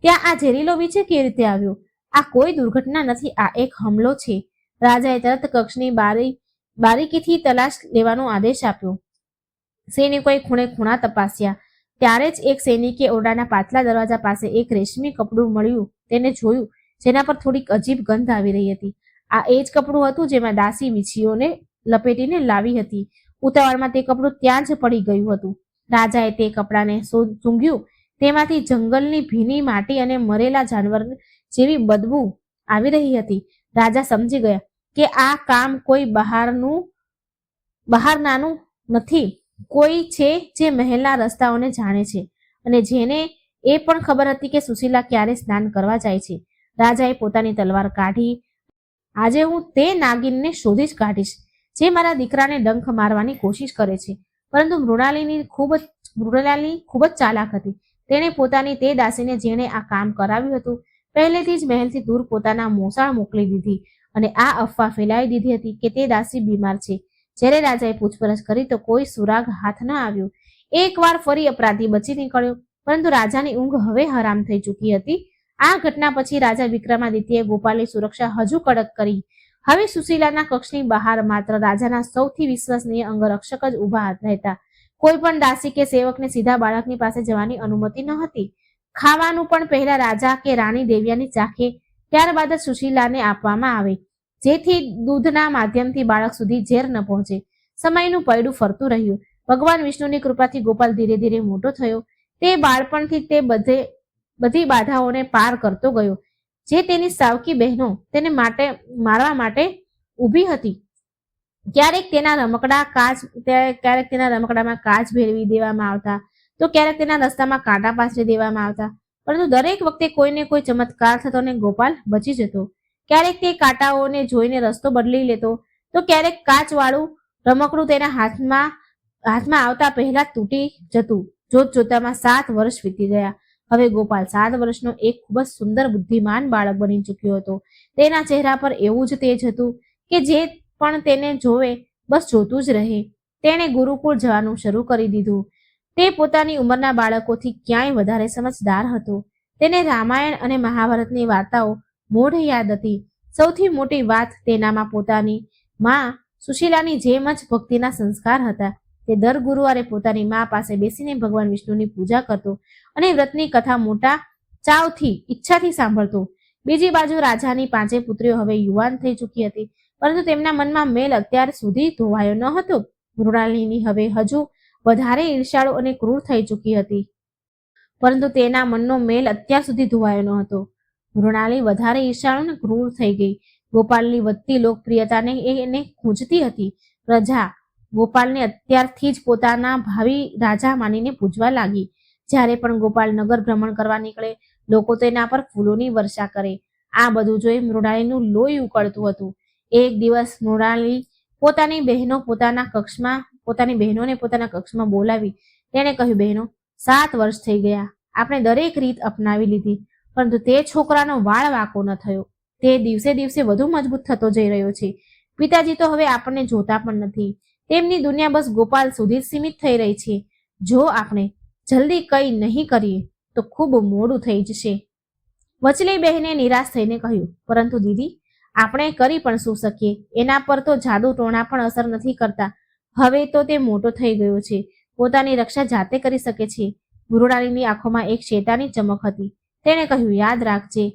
ત્યાં આ ઝેરીલો વીંછી કેવી રીતે આવ્યો? આ કોઈ દુર્ઘટના નથી, આ એક હમલો છે. રાજાએ તરત કક્ષની બારીકીથી તલાશ લેવાનો આદેશ આપ્યો. સૈનિકોએ ખૂણે ખૂણા તપાસ્યા. ત્યારે જ એક સૈનિકે ઓરડાના પાછલા દરવાજા પાસે એક રેશમી કપડું મળ્યું. તેને જોયું, જેના પર થોડીક અજીબ ગંધ આવી રહી હતી. આ એ જ કપડું હતું જેમાં દાસી વીંછીઓને લપેટીને લાવી હતી. ઉતાવળમાં તે કપડું ત્યાં જ પડી ગયું હતું. રાજાએ તે કપડાને સૂંઘ્યું. તેમાંથી જંગલની ભીની માટી અને મરેલા જાનવર જેવી બદબુ આવી રહી હતી. રાજા સમજી ગયા કે આ કામ કોઈ બહારનાનું નથી. કોઈ છે જે મહેલના રસ્તાઓને જાણે છે અને જેને એ પણ ખબર હતી કે સુશીલા ક્યારે સ્નાન કરવા જાય છે. રાજાએ પોતાની તલવાર કાઢી. આજે હું તે નાગિનને શોધી જ કાઢીશ જે મારા દીકરાને ડંખ મારવાની કોશિશ કરે છે. પરંતુ મૃણાલિની ખૂબ જ ચાલાક હતી. તેણે પોતાની તે દાસીને જેણે આ કામ કરાવ્યું હતું પહેલેથી જ મહેલથી દૂર પોતાના મોસાળ મોકલી દીધી અને આ અફવા ફેલાવી દીધી હતી કે તે દાસી બીમાર છે. જ્યારે રાજાએ પૂછપરછ કરી તો કોઈ સુરાગ હાથ ન આવ્યો. એકવાર ફરી અપરાધી બચી નીકળ્યો, પરંતુ રાજાની ઊંઘ હવે હરામ થઈ ચૂકી હતી. આ ઘટના પછી રાજા વિક્રમાદિત્યએ ગોપાલની સુરક્ષા હજુ કડક કરી. હવે સુશીલાના કક્ષની બહાર માત્ર રાજાના સૌથી વિશ્વસનીય અંગરક્ષક જ ઊભા રહેતા. કોઈ પણ દાસી કે સેવકને સીધા બાળકની પાસે જવાની અનુમતિ ન હતી. ખાવાનું પણ પહેલા રાજા કે રાણી દેવ્યાની ચાખે, ત્યારબાદ જ સુશીલાને આપવામાં આવે, જેથી દૂધના માધ્યમથી બાળક સુધી ઝેર ન પહોંચે. સમયનું પૈડું ફરતું રહ્યું. ભગવાન વિષ્ણુની કૃપાથી ગોપાલ ધીરે ધીરે મોટો થયો. તે બાળપણથી તે બધી બાધાઓને પાર કરતો ગયો જે તેની સાવકી બહેનો તેને મારવા માટે ઊભી હતી. ક્યારેક તેના રમકડામાં કાચ ભેળવી દેવામાં આવતા, તો ક્યારેક તેના રસ્તામાં કાંટા પાથરી દેવામાં આવતા, પરંતુ દરેક વખતે કોઈને કોઈ ચમત્કાર થતો અને ગોપાલ બચી જતો. ક્યારેક તે કાંટાઓને જોઈને રસ્તો બદલી લેતો, તો ક્યારેક કાચવાળું રમકડું તેના હાથમાં આવતા પહેલા તૂટી જતું. જોત જોતામાં 7 વર્ષ વીતી ગયા. હવે ગોપાલ 7 વર્ષનો એક ખૂબ જ સુંદર બુદ્ધિમાન બાળક બની ચૂક્યો હતો. તેના ચહેરા પર એવું જ તેજ હતું કે જે પણ તેને જોવે બસ જોતું જ રહે. તેણે ગુરુકુળ જવાનું શરૂ કરી દીધું. તે પોતાની ઉંમરના બાળકોથી ક્યાંય વધારે સમજદાર હતો. તેને રામાયણ અને મહાભારતની વાર્તાઓ મોઢે યાદ હતી. સૌથી મોટી વાત, તેનામાં પોતાની માં સુશીલાની જેમ જ ભક્તિના સંસ્કાર હતા. તે દર ગુરુવારે પોતાની માં પાસે બેસીને ભગવાન વિષ્ણુની પૂજા કરતો અને વ્રતની કથા મોટા ચાવથી ઈચ્છાથી સાંભળતો. બીજી બાજુ રાજાની 5 પુત્રીઓ હવે યુવાન થઈ ચૂકી હતી, પરંતુ તેમના મનમાં મેલ અત્યાર સુધી ધોવાયો ન હતો. મૃણાલિની હવે હજુ વધારે ઈર્ષાળુ અને ક્રૂર થઈ ચૂકી હતી, પરંતુ તેના મનનો મેલ અત્યાર સુધી ધોવાયો ન હતો. મૃણાલી વધારે ઈર્ષાળુ અને ક્રૂર થઈ ગઈ. ગોપાલની વધતી લોકપ્રિયતાને એને ખૂંચતી હતી. પ્રજા ગોપાલને અત્યારથી જ પોતાના ભાવિ રાજા માનીને પૂજવા લાગી. જ્યારે પણ ગોપાલ નગર ભ્રમણ કરવા નીકળે, લોકો તેના પર ફૂલોની વર્ષા કરે. આ બધું જોઈ મૃણાલીનું લોહી ઉકળતું હતું. એક દિવસ મૃણાલી પોતાની બહેનોને પોતાના કક્ષમાં બોલાવી. તેણે કહ્યું, બહેનો, 7 વર્ષ થઈ ગયા. આપણે દરેક રીત અપનાવી લીધી, પરંતુ તે છોકરાનો વાળ વાંકો ન થયો. તે દિવસે દિવસે વધુ મજબૂત થતો જઈ રહ્યો છે. પિતાજી તો હવે આપણને જોતા પણ નથી. તેમની દુનિયા બસ ગોપાલ સુધી જ સીમિત થઈ રહી છે. જો આપણે જલ્દી કંઈ નહીં કરીએ તો ખૂબ મોડું થઈ જશે. વચલી બહેને નિરાશ થઈને કહ્યું, પરંતુ દીદી, આપણે કરી પણ શું શકીએ? એના પર તો જાદુ ટોણા પણ અસર નથી કરતા. હવે તો તે મોટો થઈ ગયો છે, પોતાની રક્ષા જાતે કરી શકે છે. મૃણાલીની આંખોમાં એક શેતાની ચમક હતી. તેણે કહ્યું, યાદ રાખજે.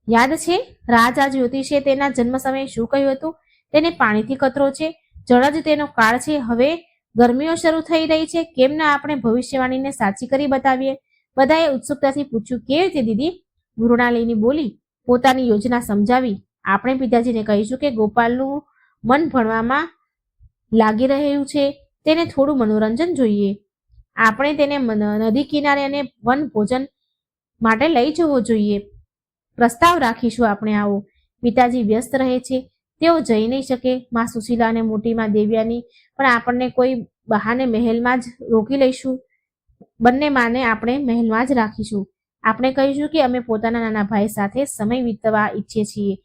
યાદ છે રાજા જ્યોતિષે તેના જન્મ સમયે શું કહ્યું હતું? તેને પાણીથી ખતરો છે, જળ જ તેનો કાળ છે. હવે ગરમીઓ શરૂ થઈ રહી છે, કેમ ના આપણે ભવિષ્યવાણીને સાચી કરી બતાવીએ? બધાએ ઉત્સુકતાથી પૂછ્યું, કેવી રીતે દીદી? મૃણાલિની બોલી, પોતાની યોજના સમજાવી. આપણે પિતાજીને કહીશું કે ગોપાલનું મન ભણવામાં લાગી રહ્યું છે, તેને થોડું મનોરંજન જોઈએ. આપણે તેને નદી કિનારે અને વન ભોજન માટે લઈ જવો જોઈએ. પ્રસ્તાવ રાખીશું આપણે આવો. પિતાજી વ્યસ્ત રહે છે, તેઓ જઈ નહીં શકે. માં સુશીલા અને મોટી માં દેવ્યાની પણ આપણને કોઈ બહાને મહેલમાં જ રોકી લઈશું. બંને માને આપણે મહેલમાં જ રાખીશું. આપણે કહીશું કે અમે પોતાના નાના ભાઈ સાથે સમય વિતવા ઈચ્છીએ છીએ.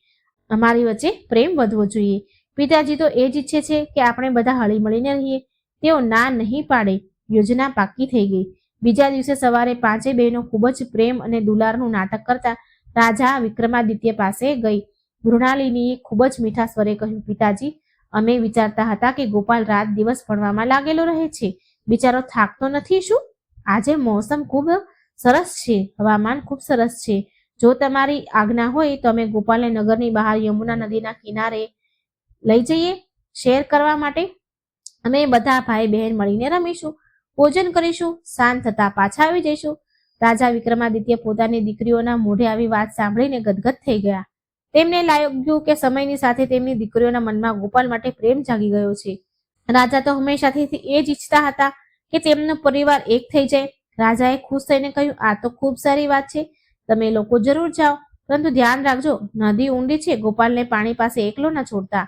અમારી વચ્ચે પ્રેમ વધવો જોઈએ. પિતાજી તો એ જ ઈચ્છે છે કે આપણે બધા હળી મળીને રહીએ. તેઓ ના નહીં પાડે. યોજના પાક્કી થઈ ગઈ. બીજા દિવસે સવારે 5 બહેનો ખૂબ જ પ્રેમ અને દુલારનું નાટક કરતા રાજા વિક્રમાદિત્ય પાસે ગઈ. મૃણાલિનીએ ખૂબ જ મીઠા સ્વરે કહ્યું, પિતાજી, અમે વિચારતા હતા કે ગોપાલ રાત દિવસ ભણવામાં લાગેલો રહે છે, બિચારો થાકતો નથી શું? આજે મોસમ ખૂબ સરસ છે, હવામાન ખૂબ સરસ છે. જો તમારી આજ્ઞા હોય તો અમે ગોપાલને નગરની બહાર યમુના નદીના કિનારે લઈ જઈએ શેર કરવા માટે. અમે બધા ભાઈ બહેન મળીને રમીશું, ભોજન કરીશું, શાંત થતા પાછા આવી જઈશું. રાજા વિક્રમાદિત્ય પોતાની દીકરીઓના મોઢે આવી વાત સાંભળીને ગદગદ થઈ ગયા. તેમને લાગ્યું કે સમયની સાથે તેમની દીકરીઓના મનમાં ગોપાલ માટે પ્રેમ જાગી ગયો છે. રાજા તો હંમેશાથી એ જ ઈચ્છતા હતા કે તેમનો પરિવાર એક થઈ જાય. રાજાએ ખુશ થઈને કહ્યું, આ તો ખૂબ સારી વાત છે. તમે લોકો જરૂર જાઓ, પરંતુ ધ્યાન રાખજો, નદી ઊંડી છે, ગોપાલને પાણી પાસે એકલો ન છોડતા.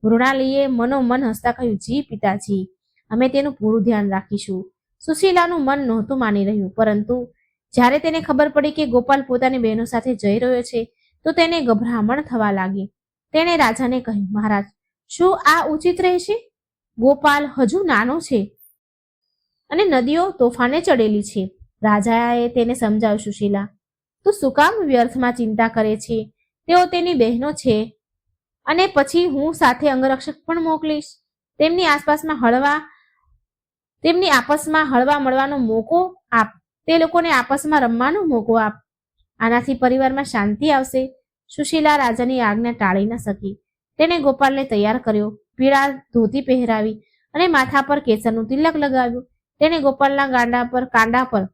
મૃણાલીએ મનોમન હસતા કહ્યું, જી પિતાજી, અમે તેનું પૂરું ધ્યાન રાખીશું. સુશીલાનું મન નહોતું માની રહ્યું, પરંતુ જ્યારે તેને ખબર પડી કે ગોપાલ પોતાની બહેનો સાથે જઈ રહ્યો છે, તો તેને ગભરામણ થવા લાગી. તેણે રાજાને કહ્યું, મહારાજ, શું આ ઉચિત રહેશે? ગોપાલ હજુ નાનો છે અને નદીઓ તોફાને ચડેલી છે. રાજાએ તેને સમજાવ્યું, સુશીલા, તું શું કામ વ્યર્થમાં ચિંતા કરે છે? તેઓ તેની બહેનો છે, અને પછી હું સાથે અંગરક્ષક પણ મોકલીશ. તેમની આપસમાં હળવા મળવાનો મોકો આપ. તે લોકોને આપસમાં રમવાનો મોકો આપ. આનાથી પરિવારમાં શાંતિ આવશે. સુશીલા રાજાની આજ્ઞા ટાળી ન શકી. તેણે ગોપાલને તૈયાર કર્યો, પીળા ધોતી પહેરાવી અને માથા પર કેસરનું તિલક લગાવ્યું. તેણે ગોપાલના કાંડા પર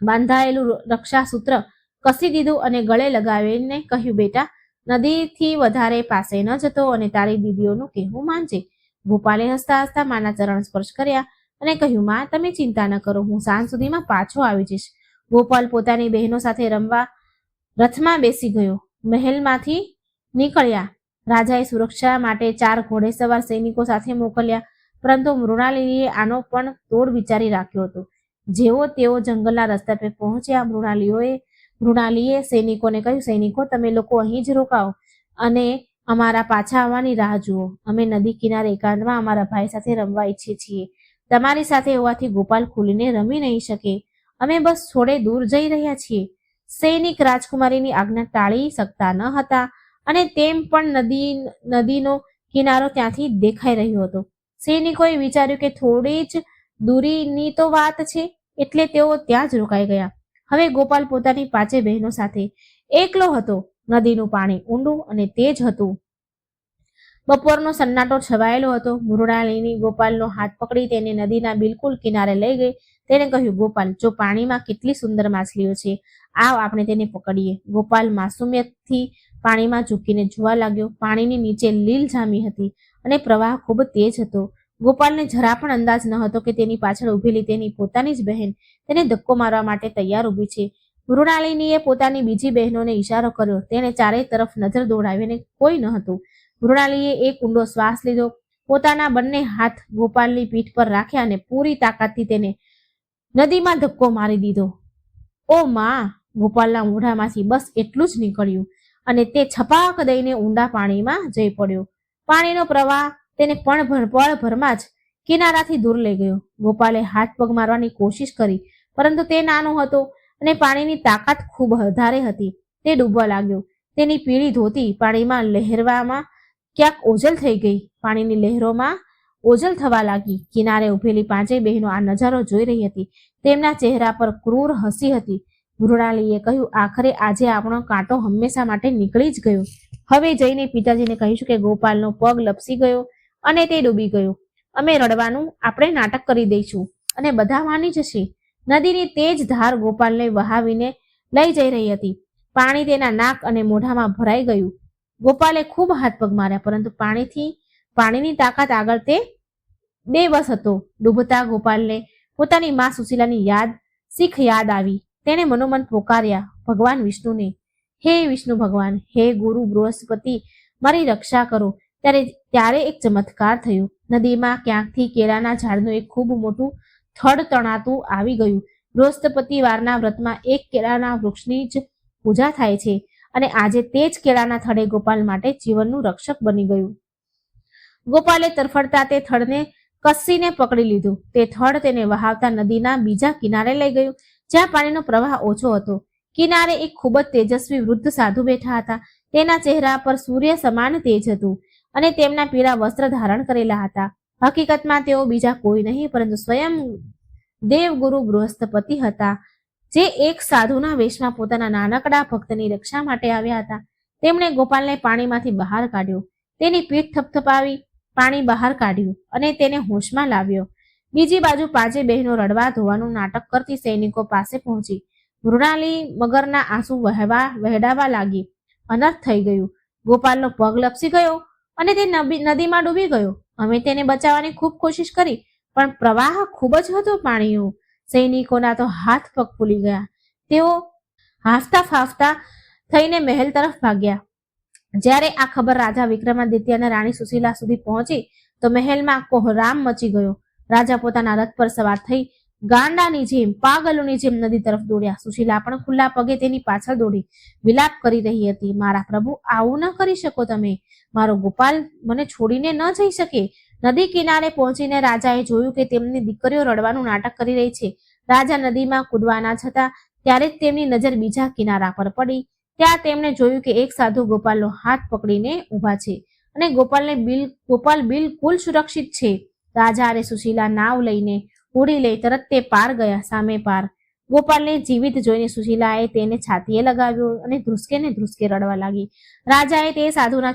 બાંધાયેલું રક્ષાસૂત્ર કસી દીધું અને ગળે લગાવીને કહ્યું, બેટા, નદીથી વધારે પાસે ન જતો અને તારી દીદીઓનું કહેવું માનજે. ગોપાલે હસતા હસતા માના ચરણ સ્પર્શ કર્યા અને કહ્યું, માં તમે ચિંતા ન કરો, હું સાંજ સુધીમાં પાછો આવી જઈશ. ગોપાલ પોતાની બહેનો સાથે રમવા રથમાં બેસી ગયો. મહેલમાંથી નીકળ્યા. રાજાએ સુરક્ષા માટે 4 ઘોડેસવાર સૈનિકો સાથે મોકલ્યા, પરંતુ મૃણાલિનીએ આનો પણ તોડ વિચારી રાખ્યો હતો. જેવો તેઓ જંગલના રસ્તા પર પહોંચ્યા, મૃણાલીએ સૈનિકોને કહ્યું, સૈનિકો, તમે લોકો અહીં જ રોકાઓ અને અમારા પાછા આવવાની રાહ જુઓ. અમે નદી કિનારે એકાંતમાં અમારા ભાઈ સાથે રમવા ઈચ્છીએ છીએ. તમારી સાથે હોવાથી ગોપાલ ખુલીને રમી નહીં શકે. અમે બસ થોડે દૂર જઈ રહ્યા છીએ. સૈનિક રાજકુમારીની આજ્ઞા ટાળી શકતા ન હતા અને તેમ પણ નદીનો કિનારો ત્યાંથી દેખાઈ રહ્યો હતો. સૈનિકોએ વિચાર્યું કે થોડી જ દૂરીની તો વાત છે, એટલે તેઓ ત્યાં જ રોકાઈ ગયા. હવે ગોપાલ પોતાની 5 બહેનો સાથે એકલો હતો. નદીનું પાણી ઊંડું અને તેજ હતું. બપોરનો સન્નાટો છવાયેલો હતો. મૃણાલિની ગોપાલનો હાથ પકડી તેને નદીના બિલકુલ કિનારે લઈ ગઈ. તેને કહ્યું, ગોપાલ, જો પાણીમાં કેટલી સુંદર માછલીઓ છે, આવ આપણે તેને પકડીએ. ગોપાલ માસુમિયતથી પાણીમાં ઝૂકીને જોવા લાગ્યો. પાણીની નીચે લીલ જામી હતી અને પ્રવાહ ખૂબ તેજ હતો. ગોપાલને જરા પણ અંદાજ ન હતો કે તેની પાછળ ઊભેલી તેની પોતાની જ બહેન તેને ધક્કો મારવા માટે તૈયાર ઊભી છે. મૃણાલિનીએ પોતાની બીજી બહેનોને ઈશારો કર્યો. તેણે ચારેય તરફ નજર દોડાવીને કોઈ ન હતું. મૃણાલીએ એક ઊંડો શ્વાસ લીધો, પોતાના બંને હાથ ગોપાલની પીઠ પર રાખ્યા અને પૂરી તાકાતથી તેને નદીમાં ધક્કો મારી દીધો. ઓ માં! ગોપાલના મોઢામાંથી બસ એટલું જ નીકળ્યું અને તે છપાક દઈને ઊંડા પાણીમાં જઈ પડ્યો. પાણીનો પ્રવાહ તેને પળભરમાં જ કિનારાથી દૂર લઈ ગયો. ગોપાલે હાથ પગ મારવાની કોશિશ કરી, પરંતુ તે નાનો હતો અને પાણીની તાકાત ખૂબ વધારે હતી. તે ડૂબવા લાગ્યો. તેની પીળી ધોતી પાણીમાં લહેરવામાં ક્યાંક ઓઝલ થઈ ગઈ. પાણીની લહેરોમાં ઓઝલ થવા લાગી. કિનારે ઉભેલી 5 બહેનો આ નજારો જોઈ રહી હતી. તેમના ચહેરા પર ક્રૂર હસી હતી. મૃણાલીએ કહ્યું, આખરે આજે આપણો કાંટો હંમેશા માટે નીકળી જ ગયો. હવે જઈને પિતાજીને કહીશું કે ગોપાલનો પગ લપસી ગયો અને તે ડૂબી ગયો. અમે રડવાનું આપણે નાટક કરી દઈશું અને બધા માની જશે. નદીની તેજ ધાર ગોપાલને વહાવીને લઈ જઈ રહી હતી. પાણી તેના નાક અને મોઢામાં ભરાઈ ગયું. ગોપાલે ખૂબ હાથ પગ માર્યા, પરંતુ પાણીની તાકાત આગળ તે બેબસ હતો. ડૂબતા ગોપાલને પોતાની મા સુશીલાની શીખ યાદ આવી. તેણે મનોમન પોકાર્યા ભગવાન વિષ્ણુને, હે વિષ્ણુ ભગવાન, હે ગુરુ બૃહસ્પતિ, મારી રક્ષા કરો. ત્યારે એક ચમત્કાર થયો. નદીમાં ક્યાંકથી કેળાના ઝાડનું એક ખૂબ મોટું થડ તણાતું આવી ગયું. બૃહસ્પતિવારના વ્રતમાં એક કેળાના વૃક્ષની જ પૂજા થાય છે અને આજે તે જ કેળાના થડે ગોપાલ માટે જીવનનું રક્ષક બની ગયું. ગોપાલે તરફડતા તે થડને કસીને પકડી લીધું. તે થડ તેને વહાવતા નદીના બીજા કિનારે લઈ ગયું, જ્યાં પાણીનો પ્રવાહ ઓછો હતો. કિનારે એક ખૂબ જ તેજસ્વી વૃદ્ધ સાધુ બેઠા હતા. તેના ચહેરા પર સૂર્ય સમાન તેજ હતું અને તેમના પીળા વસ્ત્ર ધારણ કરેલા હતા. હકીકતમાં તેઓ બીજા કોઈ નહીં પરંતુ સ્વયં દેવગુરુ બૃહસ્પતિ હતા, જે એક સાધુના વેશમાં પોતાના નાનકડા ભક્તની રક્ષા માટે આવ્યા હતા. તેમણે ગોપાલને પાણીમાંથી બહાર કાઢ્યો, તેની પીઠ થપથપાવી પાણી બહાર કાઢ્યું અને તેને હોશમાં લાવ્યો. બીજી બાજુ 5 બહેનો રડવા ધોવાનું નાટક કરતી સૈનિકો પાસે પહોંચી. મૃણાલી મગરના આંસુ વહેડાવા લાગી. અનર્થ થઈ ગયું. ગોપાલનો પગ લપસી ગયો અને તે નદીમાં ડૂબી ગયો. અમે તેને બચાવવાની ખૂબ કોશિશ કરી, પણ પ્રવાહ ખૂબ જ હતો પાણીનો. સૈનિકોના તો હાથ પગ ફૂલી ગયા. તેઓ હાંફતા ફાફતા થઈને મહેલ તરફ ભાગ્યા. જ્યારે આ ખબર રાજા વિક્રમાદિત્ય અને રાણી સુશીલા સુધી પહોંચી તો મહેલમાં કોહરામ મચી ગયો. રાજા પોતાના રથ પર સવાર થઈ ગાંડાની જેમ, પાગલોની જેમ નદી તરફ દોડ્યા. સુશીલા પણ ખુલ્લા પગે તેની પાછળ દોડી વિલાપ કરી રહી હતી. મારા પ્રભુ, આવું ન કરી શકો તમે. મારો ગોપાલ મને છોડીને ન જઈ શકે. નદી કિનારે પહોંચીને રાજાએ જોયું કે તેમની દીકરીઓ રડવાનું નાટક કરી રહી છે. રાજા નદીમાં કૂદવાના છતાં ત્યારે જ તેમની નજર બીજા કિનારા પર પડી. ત્યાં તેમણે જોયું કે એક સાધુ ગોપાલનો હાથ પકડીને ઊભા છે અને ગોપાલ બિલકુલ સુરક્ષિત છે. રાજા અને સુશીલા નાવ લઈને ઉડી લઈ તરત તે પાર ગયા. સામે પાર ગોપાલને જીવિત જોઈને સુશીલાએ તેને છાતીએ લગાવ્યો અને ધ્રુસકે રડવા લાગી. રાજા એ સાધુના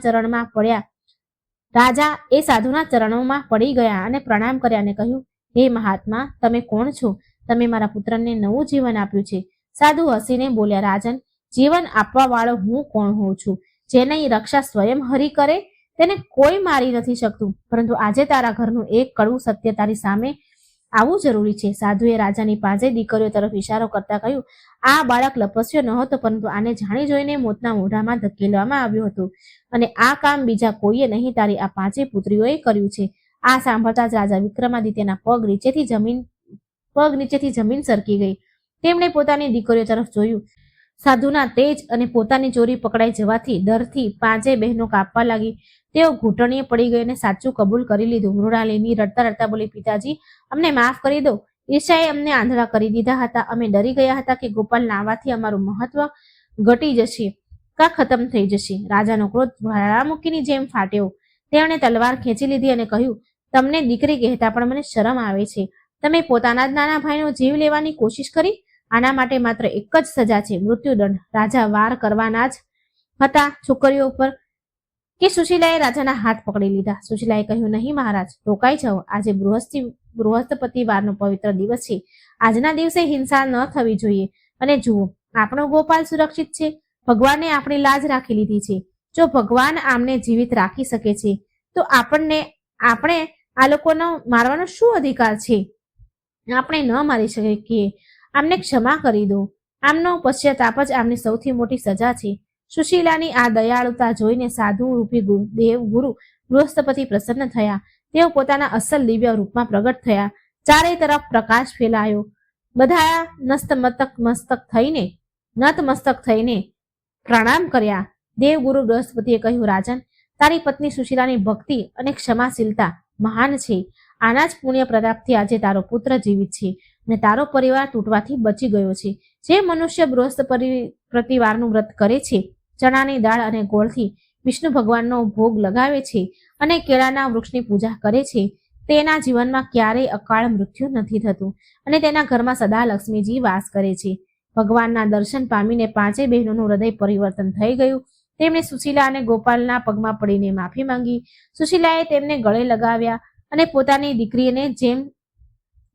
ચરણોમાં પડી ગયા અને પ્રણામ કર્યા અને કહ્યું, હે મહાત્મા, તમે કોણ છો? તમે મારા પુત્રને નવું જીવન આપ્યું છે. સાધુ હસીને બોલ્યા, રાજન, જીવન આપવા વાળો હું કોણ હોઉં છું? જેની રક્ષા સ્વયં હરિ કરે તેને કોઈ મારી નથી શકતું. પરંતુ આજે તારા ઘરનું એક કડવું સત્ય તારી સામે આવું જરૂરી છે. સાધુએ રાજાની 5 દીકરીઓ તરફ ઇશારો કરતા કહ્યું, આ બાળક લપસ્યો ન હતો, પરંતુ આને જાણી જોઈને મોતના મોઢામાં ધકેલવામાં આવ્યું હતું, અને આ કામ બીજા કોઈએ નહીં, તારી આ 5 પુત્રીઓએ કર્યું છે. આ સાંભળતા જ રાજા વિક્રમાદિત્યના પગ નીચેથી જમીન સરકી ગઈ. તેમણે પોતાની દીકરીઓ તરફ જોયું. સાધુના તેજ અને પોતાની ચોરી પકડાઈ જવાથી ડરથી 5 બહેનો કાપવા લાગી. તેઓ ઘૂંટણીએ પડી ગઈ અને સાચું કબૂલ કરી લીધું. મૃણાલિની રડતા રડતા બોલી, પિતાજી, અમને માફ કરી દો. ઈર્ષાએ અમને આંધળા કરી દીધા હતા. અમે ડરી ગયા હતા કે ગોપાલના આવવાથી અમારું મહત્વ ઘટી જશે, કા ખતમ થઈ જશે. રાજાનો ક્રોધ જ્વાળામુખીની જેમ ફાટ્યો. તેમણે તલવાર ખેંચી લીધી અને કહ્યું, તમને દીકરી કહેતા પણ મને શરમ આવે છે. તમે પોતાના જ નાના ભાઈનો જીવ લેવાની કોશિશ કરી. આના માટે માત્ર એક જ સજા છે, મૃત્યુદંડ. રાજા વાર કરવાના જ હતા છોકરીઓ પર કે સુશીલાએ રાજાના હાથ પકડી લીધા. સુશીલાએ કહ્યું, નહીં મહારાજ, રોકાઈ જાઓ. આજે બૃહસ્પતિવારનો પવિત્ર દિવસ છે. આજના દિવસે હિંસા ન થવી જોઈએ. અને જુઓ, આપણો ગોપાલ સુરક્ષિત છે. ભગવાને આપણી લાજ રાખી લીધી છે. જો ભગવાન આમને જીવિત રાખી શકે છે, તો આપણે આ લોકોનો મારવાનો શું અધિકાર છે? આપણે ન મારી શકીએ. આમને ક્ષમા કરી દો. આમનો પશ્ચાતાપ જ આમની સૌથી મોટી સજા છે. સુશીલાની આ દયાળુતા જોઈને સાધુ રૂપી દેવગુરુ બૃહસ્પતિ પ્રસન્ન થયા. તેઓ પોતાના અસલ દિવ્ય રૂપમાં પ્રગટ થયા. ચારે તરફ પ્રકાશ ફેલાયો. બધા નતમસ્તક થઈને પ્રણામ કર્યા. દેવગુરુ બૃહસ્પતિએ કહ્યું, રાજન, તારી પત્ની સુશીલાની ભક્તિ અને ક્ષમાશીલતા મહાન છે. આના જ પુણ્ય પ્રતાપથી આજે તારો પુત્ર જીવિત છે અને તારો પરિવાર તૂટવાથી બચી ગયો છે. જે મનુષ્ય બૃહસ્પતિવારનું વ્રત કરે છે, ચણાની દાળ અને ગોળથી વિષ્ણુ ભગવાનનો ભોગ લગાવે છે અને કેળાના વૃક્ષની પૂજા કરે છે, તેના જીવનમાં ક્યારેય અકાળ મૃત્યુ નથી થતું અને તેના ઘરમાં સદા લક્ષ્મીજી વાસ કરે છે. ભગવાનના દર્શન પામીને 5 બહેનોનું હૃદય પરિવર્તન થઈ ગયું. તેમણે સુશીલા અને ગોપાલના પગમાં પડીને માફી માંગી. સુશીલાએ તેમને ગળે લગાવ્યા અને પોતાની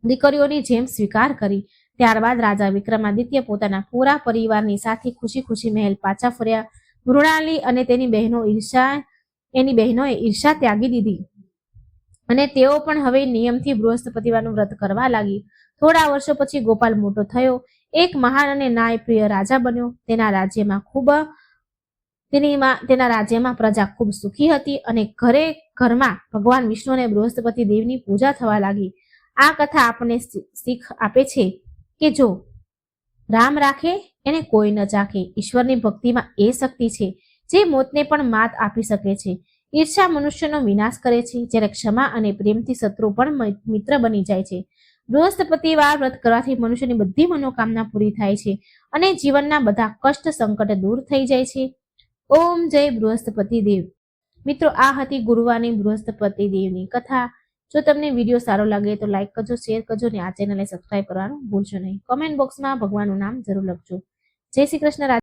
દીકરીઓની જેમ સ્વીકાર કરી. ત્યારબાદ રાજા વિક્રમાદિત્ય પોતાના પૂરા પરિવારની સાથે ખુશી ખુશી મહેલ પાછા ફર્યા. મૃણાલી અને તેની બહેનોએ ઈર્ષા ત્યાગી દીધી અને તેઓ પણ હવે નિયમથી બૃહસ્પતિવારનું વ્રત કરવા લાગી. થોડા વર્ષો પછી ગોપાલ મોટો થયો, એક મહાન અને ન્યાયપ્રિય રાજા બન્યો. તેના રાજ્યમાં પ્રજા ખૂબ સુખી હતી અને ઘરમાં ભગવાન વિષ્ણુ અને બૃહસ્પતિ દેવની પૂજા થવા લાગી. આ કથા આપણને શીખ આપે છે કે જો રામ રાખે એને કોઈ ન ચાખે. ઈશ્વરની ભક્તિમાં એ શક્તિ છે જે મોતને પણ માત આપી શકે છે. ઈર્ષા મનુષ્યનો વિનાશ કરે છે, જ્યારે ક્ષમા અને પ્રેમથી શત્રુ પણ મિત્ર બની જાય છે. બૃહસ્પતિવાર વ્રત કરવાથી મનુષ્યની બધી મનોકામના પૂરી થાય છે અને જીવનના બધા કષ્ટ સંકટ દૂર થઈ જાય છે. ઓમ જય બૃહસ્પતિ દેવ. મિત્રો, આ હતી ગુરુવારની બૃહસ્પતિ દેવની કથા. જો તમને વિડીયો સારો લાગે તો લાઈક કરજો, શેર કરજો અને આ ચેનલને સબસ્ક્રાઇબ કરવાનું ભૂલશો નહીં. કમેન્ટ બોક્સમાં ભગવાનનું નામ જરૂર લખજો. જય શ્રી કૃષ્ણ.